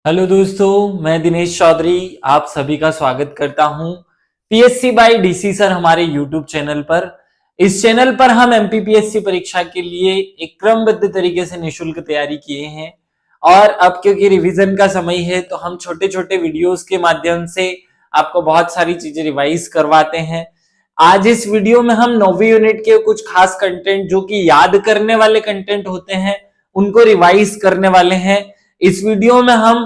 Hello दोस्तों, मैं दिनेश चौधरी आप सभी का स्वागत करता हूं पीएससी बाय डीसी सर हमारे यूट्यूब चैनल पर। इस चैनल पर हम एमपीपीएससी परीक्षा के लिए एक क्रमबद्ध तरीके से निशुल्क तैयारी किए हैं और अब क्योंकि रिवीजन का समय है तो हम छोटे छोटे वीडियोस के माध्यम से आपको बहुत सारी चीजें रिवाइज करवाते हैं। आज इस वीडियो में हम 9वीं यूनिट के कुछ खास कंटेंट जो कि याद करने वाले कंटेंट होते हैं उनको रिवाइज करने वाले हैं। इस वीडियो में हम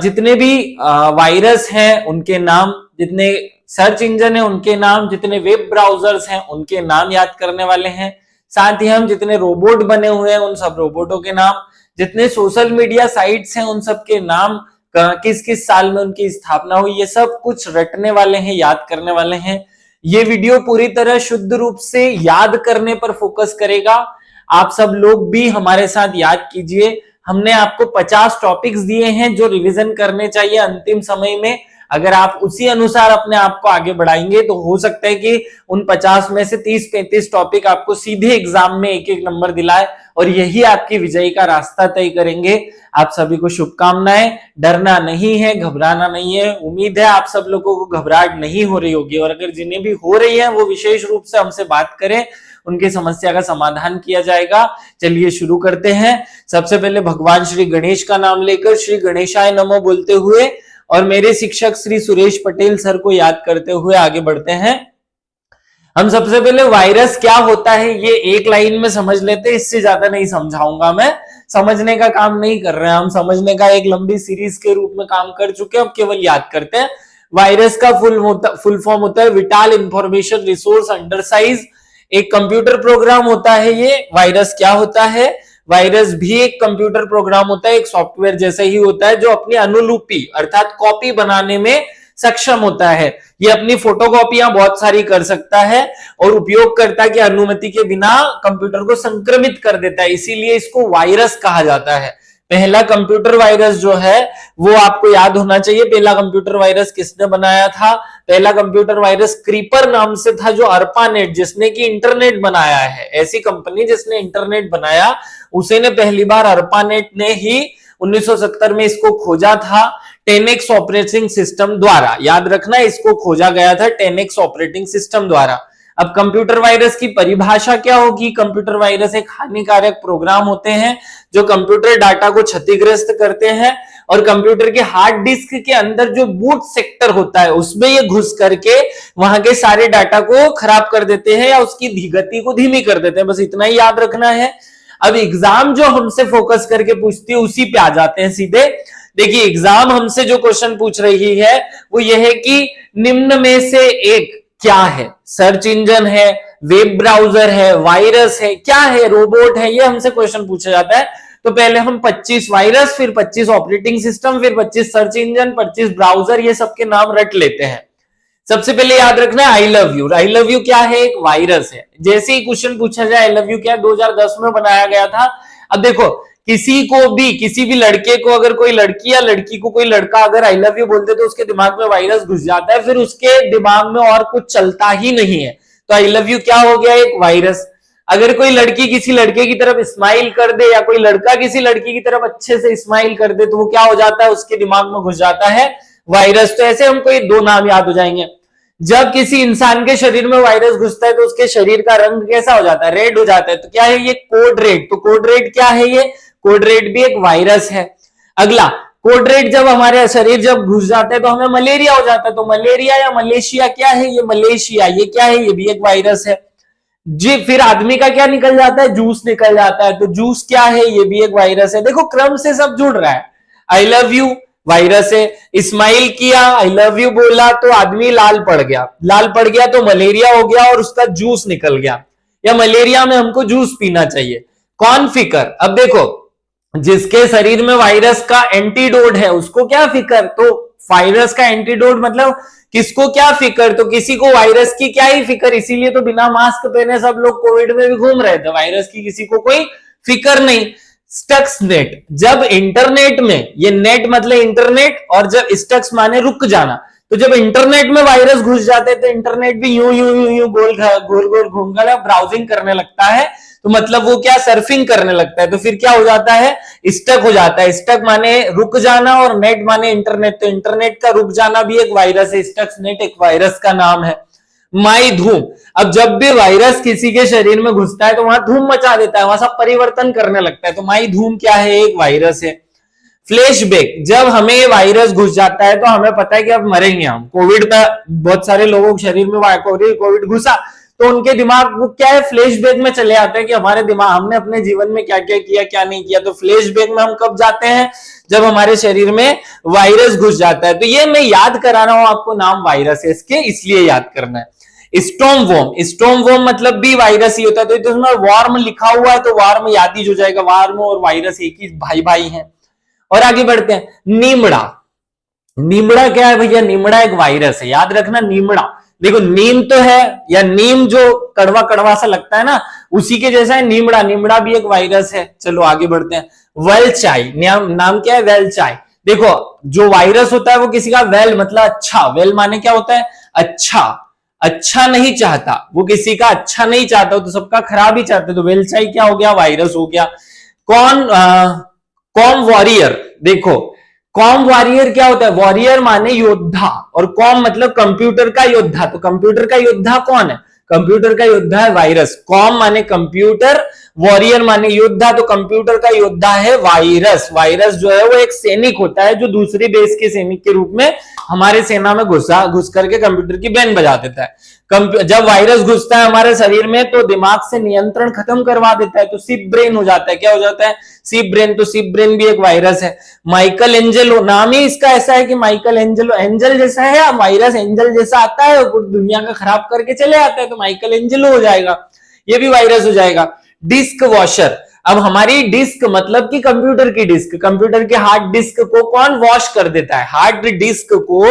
जितने भी वायरस हैं उनके नाम, जितने सर्च इंजन है उनके नाम, जितने वेब ब्राउजर्स हैं उनके नाम याद करने वाले हैं। साथ ही हम जितने रोबोट बने हुए हैं उन सब रोबोटों के नाम, जितने सोशल मीडिया साइट्स हैं उन सब के नाम, किस किस साल में उनकी स्थापना हुई, ये सब कुछ रटने वाले हैं, याद करने वाले हैं। ये वीडियो पूरी तरह शुद्ध रूप से याद करने पर फोकस करेगा। आप सब लोग भी हमारे साथ याद कीजिए। हमने आपको 50 टॉपिक्स दिए हैं जो रिवीजन करने चाहिए अंतिम समय में। अगर आप उसी अनुसार अपने आप को आगे बढ़ाएंगे तो हो सकता है कि उन 50 में से 30-35 टॉपिक आपको सीधे एग्जाम में एक एक नंबर दिलाए और यही आपकी विजयी का रास्ता तय करेंगे। आप सभी को शुभकामनाएं। डरना नहीं है, घबराना नहीं है। उम्मीद है आप सब लोगों को घबराहट नहीं हो रही होगी और अगर जिन्हें भी हो रही है वो विशेष रूप से हमसे बात करें, उनकी समस्या का समाधान किया जाएगा। चलिए शुरू करते हैं। सबसे पहले भगवान श्री गणेश का नाम लेकर श्री गणेशाय नमो बोलते हुए और मेरे शिक्षक श्री सुरेश पटेल सर को याद करते हुए आगे बढ़ते हैं। हम सबसे पहले वायरस क्या होता है ये एक लाइन में समझ लेते हैं, इससे ज्यादा नहीं समझाऊंगा। मैं समझने का काम नहीं कर रहे हैं, हम समझने का एक लंबी सीरीज के रूप में काम कर चुके हैं, अब केवल याद करते हैं। वायरस का फुल फॉर्म होता है विटाल इंफॉर्मेशन रिसोर्स अंडरसाइज। एक कंप्यूटर प्रोग्राम होता है ये। वायरस क्या होता है? वायरस भी एक कंप्यूटर प्रोग्राम होता है, एक सॉफ्टवेयर जैसा ही होता है जो अपनी अनुलिपि अर्थात कॉपी बनाने में सक्षम होता है। ये अपनी फोटोकॉपियां बहुत सारी कर सकता है और उपयोगकर्ता की अनुमति के बिना कंप्यूटर को संक्रमित कर देता है, इसीलिए इसको वायरस कहा जाता है। पहला कंप्यूटर वायरस जो है वो आपको याद होना चाहिए। पहला कंप्यूटर वायरस किसने बनाया था? पहला कंप्यूटर वायरस क्रीपर नाम से था, जो अर्पानेट, जिसने की इंटरनेट बनाया है, ऐसी कंपनी जिसने इंटरनेट बनाया, उसे ने पहली बार अर्पानेट ने ही 1970 में इसको खोजा था 10x ऑपरेटिंग सिस्टम द्वारा। याद रखना, इसको खोजा गया था 10x ऑपरेटिंग सिस्टम द्वारा। अब कंप्यूटर वायरस की परिभाषा क्या होगी? कंप्यूटर वायरस एक हानिकारक प्रोग्राम होते हैं जो कंप्यूटर डाटा को क्षतिग्रस्त करते हैं और कंप्यूटर के हार्ड डिस्क के अंदर जो बूट सेक्टर होता है उसमें ये घुस करके वहां के सारे डाटा को खराब कर देते हैं या उसकी गति को धीमी कर देते हैं। बस इतना ही याद रखना है। अब एग्जाम जो हमसे फोकस करके पूछती है उसी पे आ जाते हैं सीधे। देखिए, एग्जाम हमसे जो क्वेश्चन पूछ रही है वो यह है कि निम्न में से एक क्या है? सर्च इंजन है, वेब ब्राउजर है, वायरस है, क्या है? रोबोट है? ये हमसे क्वेश्चन पूछा जाता है। तो पहले हम 25 वायरस, फिर 25 ऑपरेटिंग सिस्टम, फिर 25 सर्च इंजन, 25 ब्राउजर, ये सबके नाम रट लेते हैं। सबसे पहले याद रखना है I love you. I love you क्या है? एक वायरस है। जैसे ही क्वेश्चन पूछा जाए आई लव यू क्या, 2010 में बनाया गया था। अब देखो, किसी को भी, किसी भी लड़के को, अगर कोई लड़की या लड़की को कोई लड़का अगर आई लव यू बोलते तो उसके दिमाग में वायरस घुस जाता है, फिर उसके दिमाग में और कुछ चलता ही नहीं है। तो आई लव यू क्या हो गया? एक वायरस। अगर कोई लड़की किसी लड़के की तरफ स्माइल कर दे या कोई लड़का किसी लड़की की तरफ अच्छे से स्माइल कर दे तो वो क्या हो जाता है? उसके दिमाग में घुस जाता है वायरस। तो ऐसे हमको ये दो नाम याद हो जाएंगे। जब किसी इंसान के शरीर में वायरस घुसता है तो उसके शरीर का रंग कैसा हो जाता है? रेड हो जाता है। तो क्या है ये? Code red. तो कोड रेड क्या है? ये कोड रेड भी एक वायरस है। अगला, कोड रेड जब हमारे शरीर जब घुस जाता है तो हमें मलेरिया हो जाता है। तो मलेरिया या मलेशिया क्या है? ये मलेशिया। ये क्या है? ये भी एक वायरस है जी। फिर आदमी का क्या निकल जाता है? जूस निकल जाता है। तो जूस क्या है? ये भी एक वायरस है। देखो, क्रम से सब जुड़ रहा है। आई लव यू वायरस है। स्माइल किया, आई लव यू बोला तो आदमी लाल पड़ गया। लाल पड़ गया तो मलेरिया हो गया और उसका जूस निकल गया। या मलेरिया में हमको जूस पीना चाहिए। कौन फिकर? अब देखो, जिसके शरीर में वायरस का एंटीडोट है उसको क्या फिकर? तो वायरस का एंटीडोट मतलब किसको क्या फिकर? तो किसी को वायरस की क्या ही फिकर। इसीलिए तो बिना मास्क पहने सब लोग कोविड में भी घूम रहे थे। वायरस की किसी को कोई फिकर नहीं। स्टक्स नेट, जब इंटरनेट में, ये नेट मतलब इंटरनेट और जब स्टक्स माने रुक जाना, तो जब इंटरनेट में वायरस घुस जाते हैं तो इंटरनेट भी यूं यूं यूं यूं गोल गोल घूम कर ब्राउजिंग करने लगता है। तो मतलब वो क्या सर्फिंग करने लगता है, तो फिर क्या हो जाता है, स्टक हो जाता है। स्टक माने रुक जाना और नेट माने इंटरनेट, तो इंटरनेट का रुक जाना भी एक वायरस है। स्टक नेट एक वायरस का नाम है। माई धूम, अब जब भी वायरस किसी के शरीर में घुसता है तो वहां धूम मचा देता है, वहां सब परिवर्तन करने लगता है, तो माई धूम क्या है, एक वायरस है। फ्लैशबैक, जब हमें वायरस घुस जाता है तो हमें पता है कि अब मरेंगे हम। कोविड का बहुत सारे लोगों के शरीर में कोविड घुसा तो उनके दिमाग वो क्या है, फ्लैशबैक में चले आते हैं कि हमारे दिमाग, हमने अपने जीवन में क्या क्या किया क्या नहीं किया। तो फ्लैशबैक में हम कब जाते हैं, जब हमारे शरीर में वायरस घुस जाता है। तो ये मैं याद करा रहा हूं आपको, नाम वायरस है इसके, इसलिए याद करना है। स्टॉर्म वॉर्म, स्टॉर्म वॉर्म मतलब भी वायरस ही होता है, तो इसमें वार्म लिखा हुआ है तो वार्म याद ही हो जाएगा। वार्म और वायरस एक ही भाई भाई हैं। और आगे बढ़ते हैं, नीमड़ा। नीमड़ा क्या है भैया, नीमड़ा एक वायरस है, याद रखना। नीमड़ा, देखो नीम तो है, या नीम जो कड़वा कड़वा सा लगता है ना, उसी के जैसा है नीमड़ा। नीमड़ा भी एक वायरस है। चलो आगे बढ़ते हैं। वेलचाई, नाम क्या है, वेलचाई। देखो जो वायरस होता है वो किसी का वेल मतलब अच्छा, वेल माने क्या होता है, अच्छा, अच्छा नहीं चाहता, वो किसी का अच्छा नहीं चाहता, तो सबका खराब ही चाहते, तो वेलचाई क्या हो गया, वायरस हो गया। कौन कॉम वॉरियर, देखो कॉम वॉरियर क्या होता है, वॉरियर माने योद्धा, और कॉम मतलब कंप्यूटर का योद्धा, तो कंप्यूटर का योद्धा कौन है, कंप्यूटर का योद्धा है वायरस। कॉम माने कंप्यूटर, वॉरियर माने योद्धा, तो कंप्यूटर का योद्धा है वायरस। वायरस जो है वो एक सैनिक होता है जो दूसरे देश के सैनिक के रूप में हमारे सेना में घुस करके कंप्यूटर की बैंड बजा देता है। जब वायरस घुसता है हमारे शरीर में तो दिमाग से नियंत्रण खत्म करवा देता है, तो सिप ब्रेन हो जाता है। क्या हो जाता है, सिप ब्रेन। तो सिप ब्रेन भी एक वायरस है। माइकल एंजेलो, नाम ही इसका ऐसा है कि माइकल एंजेलो, एंजल जैसा है, या वायरस एंजल जैसा आता है और दुनिया का खराब करके चले आता है, तो माइकल एंजेलो हो जाएगा, ये भी वायरस हो जाएगा। डिस्क वॉशर, अब हमारी डिस्क मतलब कि कंप्यूटर की डिस्क, कंप्यूटर के हार्ड डिस्क को कौन वॉश कर देता है, हार्ड डिस्क को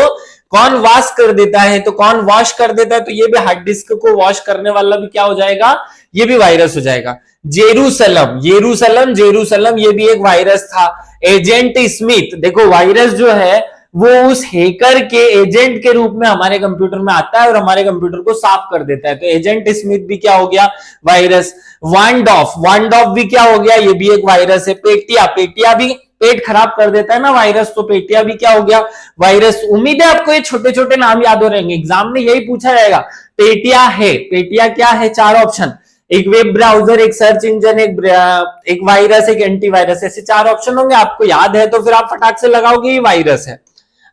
कौन वॉश कर देता है, तो कौन वॉश कर देता है, तो ये भी हार्ड डिस्क को वॉश करने वाला भी क्या हो जाएगा, ये भी वायरस हो जाएगा। जेरूसलम, जेरूसलम, जेरूसलम ये भी एक वायरस था। एजेंट स्मिथ, देखो वायरस जो है वो उस हैकर के एजेंट के रूप में हमारे कंप्यूटर में आता है और हमारे कंप्यूटर को साफ कर देता है, तो एजेंट स्मिथ भी क्या हो गया, वायरस। वांडॉफ, वांडॉफ भी क्या हो गया, ये भी एक वायरस है। पेटिया, पेटिया भी पेट खराब कर देता है ना वायरस, तो पेटिया भी क्या हो गया, वायरस। उम्मीद है आपको ये छोटे छोटे नाम याद हो रहेंगे, एग्जाम में यही पूछा जाएगा। पेटिया है, पेटिया क्या है, चार ऑप्शन, एक वेब ब्राउजर, एक सर्च इंजन, एक वायरस, एक एंटीवायरस, ऐसे चार ऑप्शन होंगे। आपको याद है तो फिर आप फटाक से लगाओगे ये वायरस है।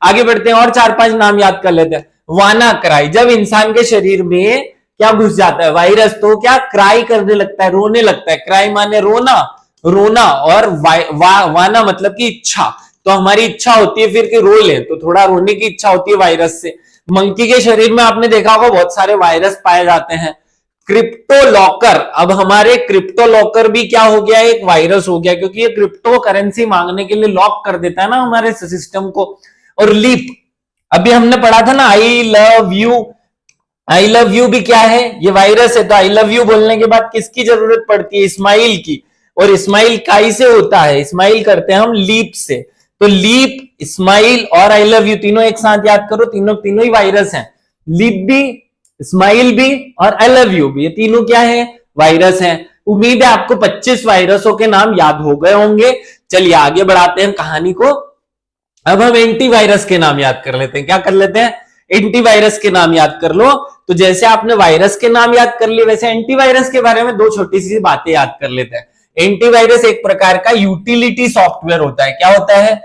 आगे बढ़ते हैं और चार पांच नाम याद कर लेते हैं। वाना क्राई, जब इंसान के शरीर में क्या घुस जाता है वायरस, तो क्या क्राई करने लगता है, रोने लगता है। क्राई माने रोना, रोना, और वाना मतलब की इच्छा, तो हमारी इच्छा होती है फिर कि रो ले, तो थोड़ा रोने की इच्छा होती है वायरस से। मंकी के शरीर में आपने देखा होगा बहुत सारे वायरस पाए जाते हैं। क्रिप्टो लॉकर, अब हमारे क्रिप्टो लॉकर भी क्या हो गया, एक वायरस हो गया, क्योंकि ये क्रिप्टो करेंसी मांगने के लिए लॉक कर देता है ना हमारे सिस्टम को। और लीप, अभी हमने पढ़ा था ना, I love you, I love you भी क्या है, ये वायरस है। तो आई लव यू बोलने के बाद किसकी जरूरत पड़ती है, स्माइल की, और स्माइल काई से होता है, स्माइल करते हैं हम लीप से। तो लीप, स्माइल और आई लव यू तीनों एक साथ याद करो, तीनों तीनों ही वायरस हैं। लीप भी, स्माइल भी और आई लव यू भी, ये तीनों क्या है, वायरस हैं। उम्मीद है आपको 25 वायरसों के नाम याद हो गए होंगे। चलिए आगे बढ़ाते हैं कहानी को। अब हम एंटीवायरस के नाम याद कर लेते हैं। क्या कर लेते हैं, एंटीवायरस के नाम याद कर लो। तो जैसे आपने वायरस के नाम याद कर लिए, वैसे एंटीवायरस के बारे में दो छोटी सी बातें याद कर लेते हैं। एंटीवायरस एक प्रकार का यूटिलिटी सॉफ्टवेयर होता है। क्या होता है,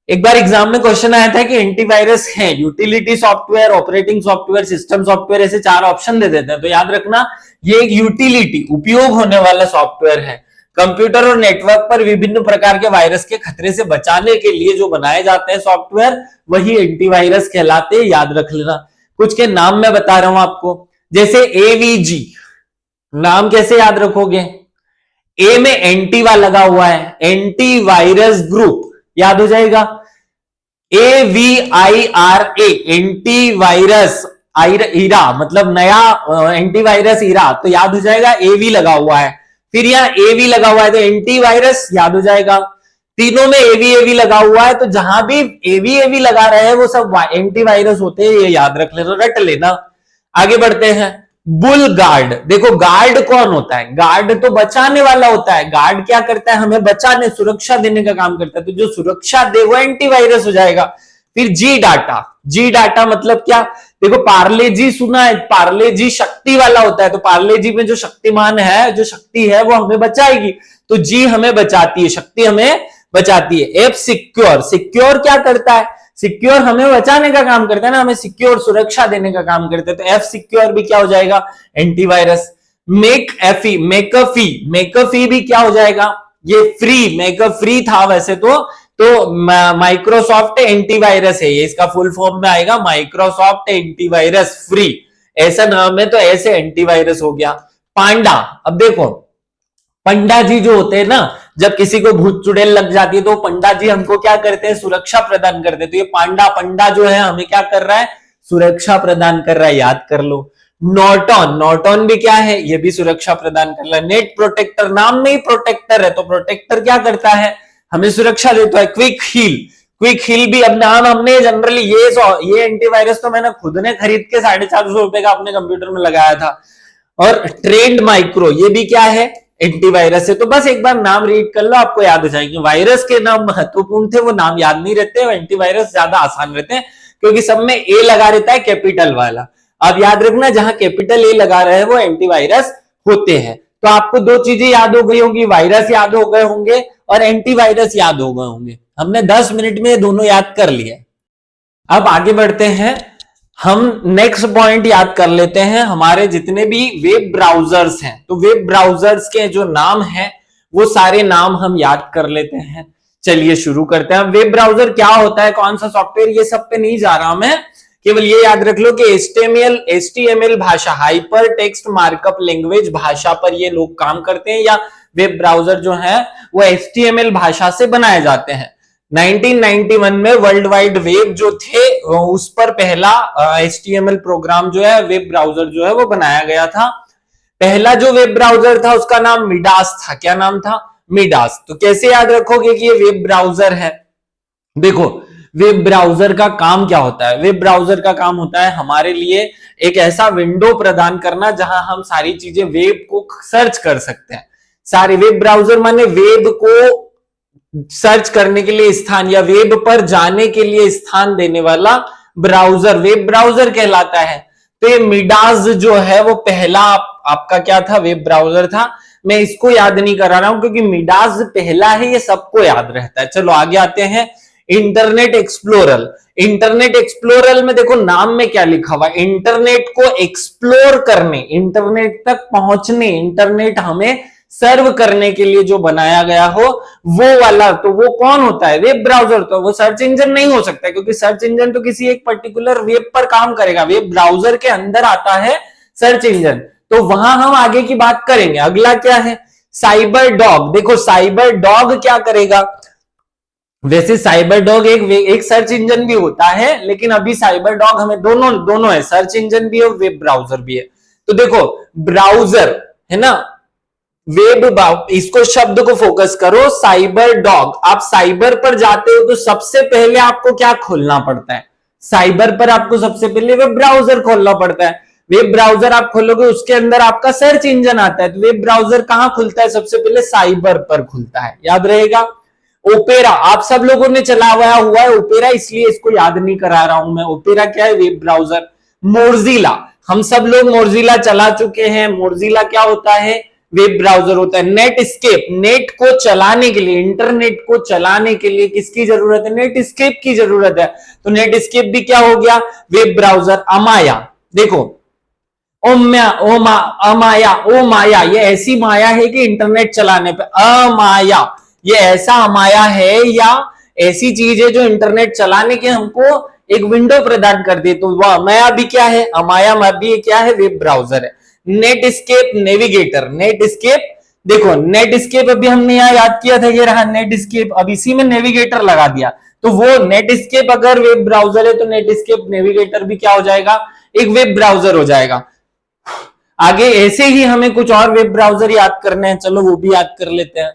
एक बार एग्जाम में क्वेश्चन आया था कि एंटीवायरस है utility software, operating software, system software, ऐसे चार ऑप्शन दे देते हैं। तो याद रखना ये एक यूटिलिटी, उपयोग होने वाला सॉफ्टवेयर है। कंप्यूटर और नेटवर्क पर विभिन्न प्रकार के वायरस के खतरे से बचाने के लिए जो बनाए जाते हैं सॉफ्टवेयर, वही एंटीवायरस कहलाते हैं, याद रख लेना। कुछ के नाम मैं बता रहा हूं आपको, जैसे एवीजी, नाम कैसे याद रखोगे, ए में एंटीवा लगा हुआ है, एंटीवायरस ग्रुप, याद हो जाएगा। AVIRA, एंटीवायरस ईरा मतलब नया एंटीवायरस ईरा, तो याद हो जाएगा एवी लगा हुआ है। फिर यहाँ एवी लगा हुआ है तो एंटीवायरस याद हो जाएगा। तीनों में एवी एवी लगा हुआ है, तो जहां भी एवी एवी लगा रहे हैं वो सब एंटीवायरस होते हैं, ये याद रख लेना, रट लेना। आगे बढ़ते हैं। बुल गार्ड, देखो गार्ड कौन होता है? गार्ड तो बचाने वाला होता है। गार्ड क्या करता है? हमें बचाने, सुरक्षा देने का काम करता है। तो जो सुरक्षा दे वो एंटीवायरस हो जाएगा। फिर जी डाटा, जी डाटा मतलब क्या? देखो पार्ले जी सुना है, पार्ले जी शक्ति वाला होता है, तो पार्ले जी में जो शक्तिमान है, जो शक्ति है वो हमें बचाएगी। तो जी हमें बचाती है, शक्ति हमें बचाती है। एफ सिक्योर, सिक्योर क्या करता है? सिक्योर हमें बचाने का काम करता है ना, हमें सिक्योर सुरक्षा देने का काम करता है। तो एफ सिक्योर भी क्या हो जाएगा? एंटीवायरस। मेक एफी, मेकफी, मेकफी भी क्या हो जाएगा? ये फ्री, मेकअप फ्री था वैसे तो माइक्रोसॉफ्ट एंटीवायरस है ये, इसका फुल फॉर्म में आएगा माइक्रोसॉफ्ट एंटीवायरस फ्री, ऐसा नाम है तो ऐसे एंटीवायरस हो गया। पांडा, अब देखो पंडा जी जो होते हैं ना, जब किसी को भूत चुड़ैल लग जाती है तो पंडा जी हमको क्या करते हैं? सुरक्षा प्रदान करते हैं। तो ये पंडा जो है हमें क्या कर रहा है? सुरक्षा प्रदान कर रहा है, याद कर लो। नॉर्टन, नॉर्टन भी क्या है? ये भी सुरक्षा प्रदान कर रहा है। नेट प्रोटेक्टर, नाम में ही प्रोटेक्टर है, तो प्रोटेक्टर क्या करता है? हमें सुरक्षा देता है। क्विक हील, क्विक हील भी अब नाम हमने जनरली ये एंटीवायरस तो मैंने खुद ने खरीद के 450 रुपए का अपने कंप्यूटर में लगाया था। और ट्रेंड माइक्रो, ये भी क्या है? एंटीवायरस है। तो बस एक बार नाम रीड कर लो, आपको याद हो जाएंगे। वायरस के नाम महत्वपूर्ण थे, वो नाम याद नहीं रहते। एंटीवायरस ज्यादा आसान रहते हैं क्योंकि सब में ए लगा रहता है, कैपिटल वाला। अब याद रखना, जहां कैपिटल ए लगा रहे हैं वो एंटीवायरस होते हैं। तो आपको दो चीजें याद हो गई होंगी, वायरस याद हो गए होंगे और एंटीवायरस याद हो गए होंगे। हमने 10 मिनट में दोनों याद कर लिए। अब आगे बढ़ते हैं, हम नेक्स्ट पॉइंट याद कर लेते हैं। हमारे जितने भी वेब ब्राउजर्स हैं, तो वेब ब्राउजर्स के जो नाम हैं वो सारे नाम हम याद कर लेते हैं। चलिए शुरू करते हैं। वेब ब्राउजर क्या होता है, कौन सा सॉफ्टवेयर, ये सब पे नहीं जा रहा मैं, केवल ये याद रख लो कि HTML भाषा, हाइपर टेक्स्ट मार्कअप लैंग्वेज भाषा पर ये लोग काम करते हैं, या वेब ब्राउजर जो है वो HTML भाषा से बनाए जाते हैं। 1991 में वर्ल्ड वाइड वेब जो थे उस पर पहला HTML प्रोग्राम जो है, वेब ब्राउजर जो है वो बनाया गया था। पहला जो वेब ब्राउजर था उसका नाम मिडास था। क्या नाम था? मिडास। तो कैसे याद रखोगे कि ये वेब ब्राउजर है? देखो वेब ब्राउजर का काम क्या होता है? वेब ब्राउजर का काम होता है हमारे लिए एक ऐसा विंडो प्रदान करना जहां हम सारी चीजें वेब को सर्च कर सकते हैं। सारे वेब ब्राउजर माने वेब को सर्च करने के लिए स्थान, या वेब पर जाने के लिए स्थान देने वाला ब्राउजर वेब ब्राउजर कहलाता है। तो ये मिडास जो है वो पहला आपका क्या था? वेब ब्राउजर था। मैं इसको याद नहीं करा रहा हूं क्योंकि मिडास पहला है, ये सबको याद रहता है। चलो आगे आते हैं। इंटरनेट एक्सप्लोरर, इंटरनेट एक्सप्लोरर में देखो नाम में क्या लिखा हुआ है? इंटरनेट को एक्सप्लोर करने, इंटरनेट तक पहुंचने, इंटरनेट हमें सर्व करने के लिए जो बनाया गया हो वो वाला। तो वो कौन होता है? Web browser. तो वो सर्च इंजन नहीं हो सकता क्योंकि सर्च इंजन तो किसी एक पर्टिकुलर वेब पर काम करेगा। वेब ब्राउजर के अंदर आता है सर्च इंजन, तो वहां हम आगे की बात करेंगे। अगला क्या है? Cyber dog. देखो साइबर डॉग क्या करेगा? वैसे साइबर डॉग एक सर्च इंजन भी होता है, लेकिन अभी साइबर डॉग हमें दोनों है, सर्च इंजन भी है, वेब ब्राउजर भी है। तो देखो ब्राउजर है ना, वेब, इसको शब्द को फोकस करो, साइबर डॉग। आप साइबर पर जाते हो तो सबसे पहले आपको क्या खोलना पड़ता है? साइबर पर आपको सबसे पहले वेब ब्राउजर खोलना पड़ता है। वेब ब्राउजर आप खोलोगे, उसके अंदर आपका सर्च इंजन आता है। तो वेब ब्राउजर कहां खुलता है? सबसे पहले साइबर पर खुलता है, याद रहेगा। ओपेरा, आप सब लोगों ने चलाया हुआ है ओपेरा, इसलिए इसको याद नहीं करा रहा हूं मैं। ओपेरा क्या है? Web browser. मोरजिला, हम सब लोग मोरजिला चला चुके हैं। मोरजिला क्या होता है? वेब ब्राउजर होता है। नेट स्केप, नेट को चलाने के लिए, इंटरनेट को चलाने के लिए किसकी जरूरत है? नेट स्केप की जरूरत है। तो नेट स्केप भी क्या हो गया? Web browser. अमाया, देखो अमाया, ओ माया, ये ऐसी माया है कि इंटरनेट चलाने पे, अमाया ये ऐसा अमाया है या ऐसी चीज है जो इंटरनेट चलाने के हमको एक विंडो प्रदान कर दे। तो वह अमाया भी क्या है? अमाया भी क्या है? वेब ब्राउजर है। Netscape navigator, Netscape, देखो नेट स्केप अभी हमने यहां याद किया था, ये रहा नेट स्केप। अब इसी में नेविगेटर लगा दिया, तो वो नेट स्केप अगर वेब ब्राउजर है तो नेट स्केप नेविगेटर भी क्या हो जाएगा? एक वेब ब्राउजर हो जाएगा। आगे ऐसे ही हमें कुछ और वेब ब्राउजर याद करने हैं, चलो वो भी याद कर लेते हैं।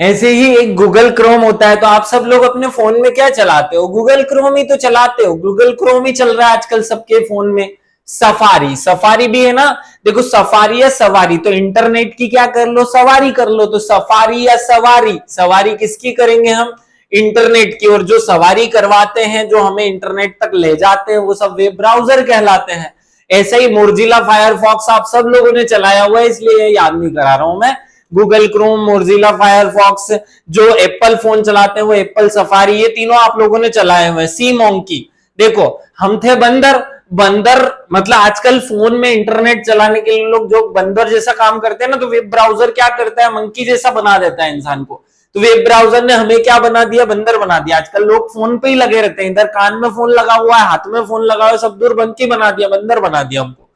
ऐसे ही एक गूगल क्रोम होता है। तो आप सब लोग अपने फोन में क्या चलाते हो? गूगल क्रोम ही तो चलाते हो। गूगल क्रोम ही चल रहा है आजकल सबके फोन में। सफारी, सफारी भी है ना, देखो सफारी या सवारी, तो इंटरनेट की क्या कर लो, सवारी कर लो, तो सफारी या सवारी, सवारी किसकी करेंगे हम, इंटरनेट की। और जो सवारी करवाते हैं, जो हमें इंटरनेट तक ले जाते हैं, वो सब वेब ब्राउजर कहलाते हैं। ऐसा ही मोजिला फायरफॉक्स आप सब लोगों ने चलाया हुआ है, इसलिए याद नहीं करा रहा हूं मैं। गूगल क्रोम, मोजिला फायरफॉक्स, जो एप्पल फोन चलाते हैं वो एप्पल सफारी, ये तीनों आप लोगों ने चलाए हुए हैं। सी मॉन्की, देखो हम थे बंदर, बंदर मतलब आजकल फोन में इंटरनेट चलाने के लिए लोग जो बंदर जैसा काम करते हैं ना, तो वेब ब्राउजर क्या करता है, मंकी जैसा बना देता है इंसान को। तो वेब ब्राउजर ने हमें क्या बना दिया, बंदर बना दिया। आजकल लोग फोन पे ही लगे रहते हैं, इधर कान में फोन लगा हुआ है, हाथ में फोन लगा हुआ है, सब दूर मंकी बना दिया, बंदर बना दिया हमको।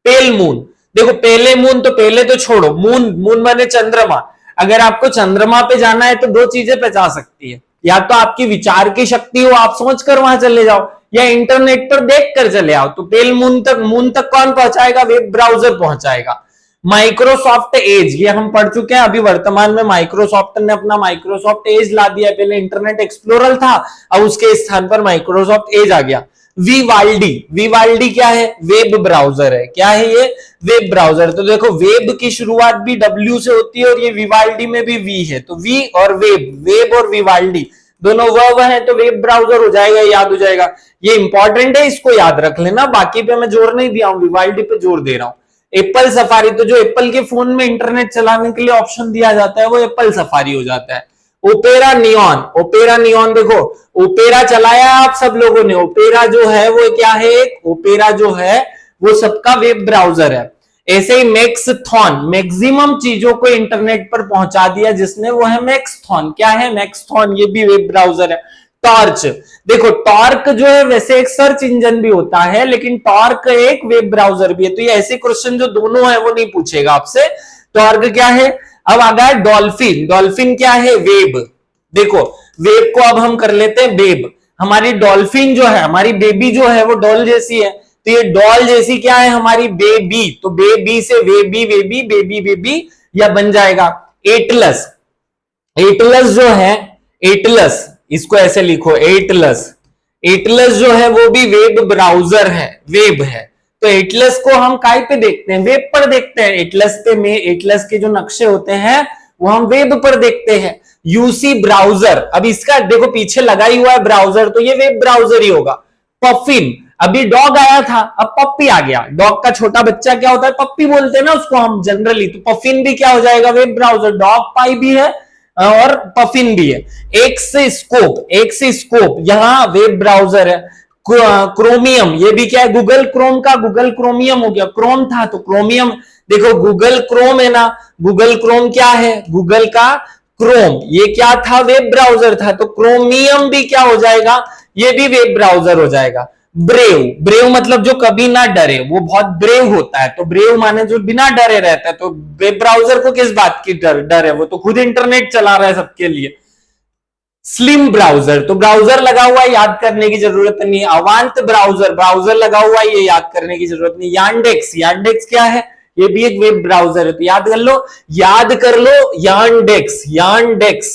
पेल मून, देखो पहले मून, तो पहले तो छोड़ो, मून, मून माने चंद्रमा। अगर आपको चंद्रमा पे जाना है तो दो चीजें पे जा सकती है, या तो आपकी विचार की शक्ति हो, आप सोचकर वहां चले जाओ, या इंटरनेट पर देखकर चले आओ। तो पेल मून तक कौन पहुंचाएगा, वेब ब्राउजर पहुंचाएगा। माइक्रोसॉफ्ट एज, ये हम पढ़ चुके हैं, अभी वर्तमान में माइक्रोसॉफ्ट ने अपना माइक्रोसॉफ्ट एज ला दिया। पहले इंटरनेट एक्सप्लोरर था, अब उसके स्थान पर माइक्रोसॉफ्ट एज आ गया। विवाल्डी, विवाल्डी क्या है, वेब ब्राउजर है। क्या है ये, वेब ब्राउजर। तो देखो वेब की शुरुआत भी डब्ल्यू से होती है, और ये विवाल्डी में भी वी है, तो वी और वेब, वेब और विवाल्डी दोनों वर्ब है, तो वेब ब्राउजर हो जाएगा, याद हो जाएगा। ये इंपॉर्टेंट है, इसको याद रख लेना, बाकी पे मैं जोर नहीं दिया हूं, विवाल्डी पे जोर दे रहा हूं। एप्पल सफारी, तो जो एप्पल के फोन में इंटरनेट चलाने के लिए ऑप्शन दिया जाता है वो एप्पल सफारी हो जाता है। ओपेरा नियॉन, ओपेरा नियॉन, देखो ओपेरा चलाया आप सब लोगों ने, ओपेरा जो है वो क्या है, ओपेरा जो है वो सबका वेब ब्राउजर है। ऐसे ही मैक्सथॉन, मैक्सिमम चीजों को इंटरनेट पर पहुंचा दिया जिसने, वो है मैक्सथॉन। क्या है मैक्सथॉन, ये भी वेब ब्राउजर है। टॉर्च, देखो टॉर्क जो है वैसे एक सर्च इंजन भी होता है, लेकिन टॉर्क एक वेब ब्राउजर भी है। तो ये ऐसे क्वेश्चन जो दोनों है वो नहीं पूछेगा आपसे। टॉर्क क्या है, अब आ गया डॉल्फिन, डॉल्फिन क्या है, वेब। देखो वेब को अब हम कर लेते हैं बेब। हमारी डॉल्फिन जो है, हमारी बेबी जो है वो डॉल जैसी है, तो ये डॉल जैसी क्या है हमारी बेबी, तो बेबी से वेबी, वेबी, बेबी, बेबी, या बन जाएगा। एटलस, एटलस जो है, एटलस इसको ऐसे लिखो, एटलस, एटलस जो है वो भी वेब ब्राउजर है, वेब है। तो एटलस को हम काय पे देखते हैं, वेब पर देखते हैं। एटलस पे में एटलस के जो नक्शे होते हैं वो हम वेब पर देखते हैं। यूसी ब्राउजर, अब इसका देखो पीछे लगा ही हुआ है ब्राउजर, तो ये वेब ब्राउजर ही होगा। पफिन, अभी डॉग आया था, अब पप्पी आ गया। डॉग का छोटा बच्चा क्या होता है, पप्पी बोलते हैं ना उसको हम जनरली, तो पफिन भी क्या हो जाएगा, वेब ब्राउजर। डॉग पाई भी है और पफिन भी है। एक्स स्कोप, एक्स स्कोप यहां वेब ब्राउजर है। क्रोमियम, ये भी क्या है, गूगल क्रोम का गूगल क्रोमियम हो गया, क्रोम था तो क्रोमियम। देखो गूगल क्रोम है ना, गूगल क्रोम क्या है, गूगल का क्रोम, ये क्या था, वेब ब्राउजर था, तो क्रोमियम भी क्या हो जाएगा, ये भी वेब ब्राउजर हो जाएगा। ब्रेव, ब्रेव मतलब जो कभी ना डरे, वो बहुत ब्रेव होता है, तो ब्रेव माने जो बिना डरे रहता है। तो वेब ब्राउजर को किस बात की डर है, वो तो खुद इंटरनेट चला रहा है सबके लिए। स्लिम ब्राउजर, तो ब्राउजर लगा हुआ है, याद करने की जरूरत नहीं। अवांत ब्राउजर, ब्राउजर लगा हुआ है, ये याद करने की जरूरत नहीं। यांडेक्स, यांडेक्स क्या है, ये भी एक वेब ब्राउजर है, तो याद कर लो, याद कर लो यांडेक्स, यांडेक्स।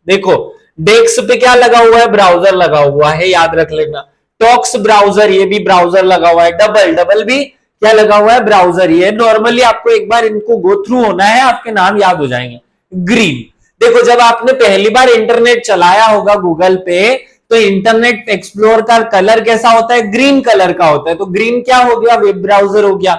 देखो डेक्स पे क्या लगा हुआ है, ब्राउजर लगा हुआ है, याद रख लेना। टॉक्स ब्राउजर, ये भी ब्राउजर लगा हुआ है। डबल, डबल भी क्या लगा हुआ है, ब्राउजर ही है। नॉर्मली आपको एक बार इनको गो थ्रू होना है, आपके नाम याद हो जाएंगे। ग्रीन, देखो जब आपने पहली बार इंटरनेट चलाया होगा गूगल पे, तो इंटरनेट एक्सप्लोर का कलर कैसा होता है, ग्रीन कलर का होता है, तो ग्रीन क्या हो गया, वेब ब्राउजर हो गया।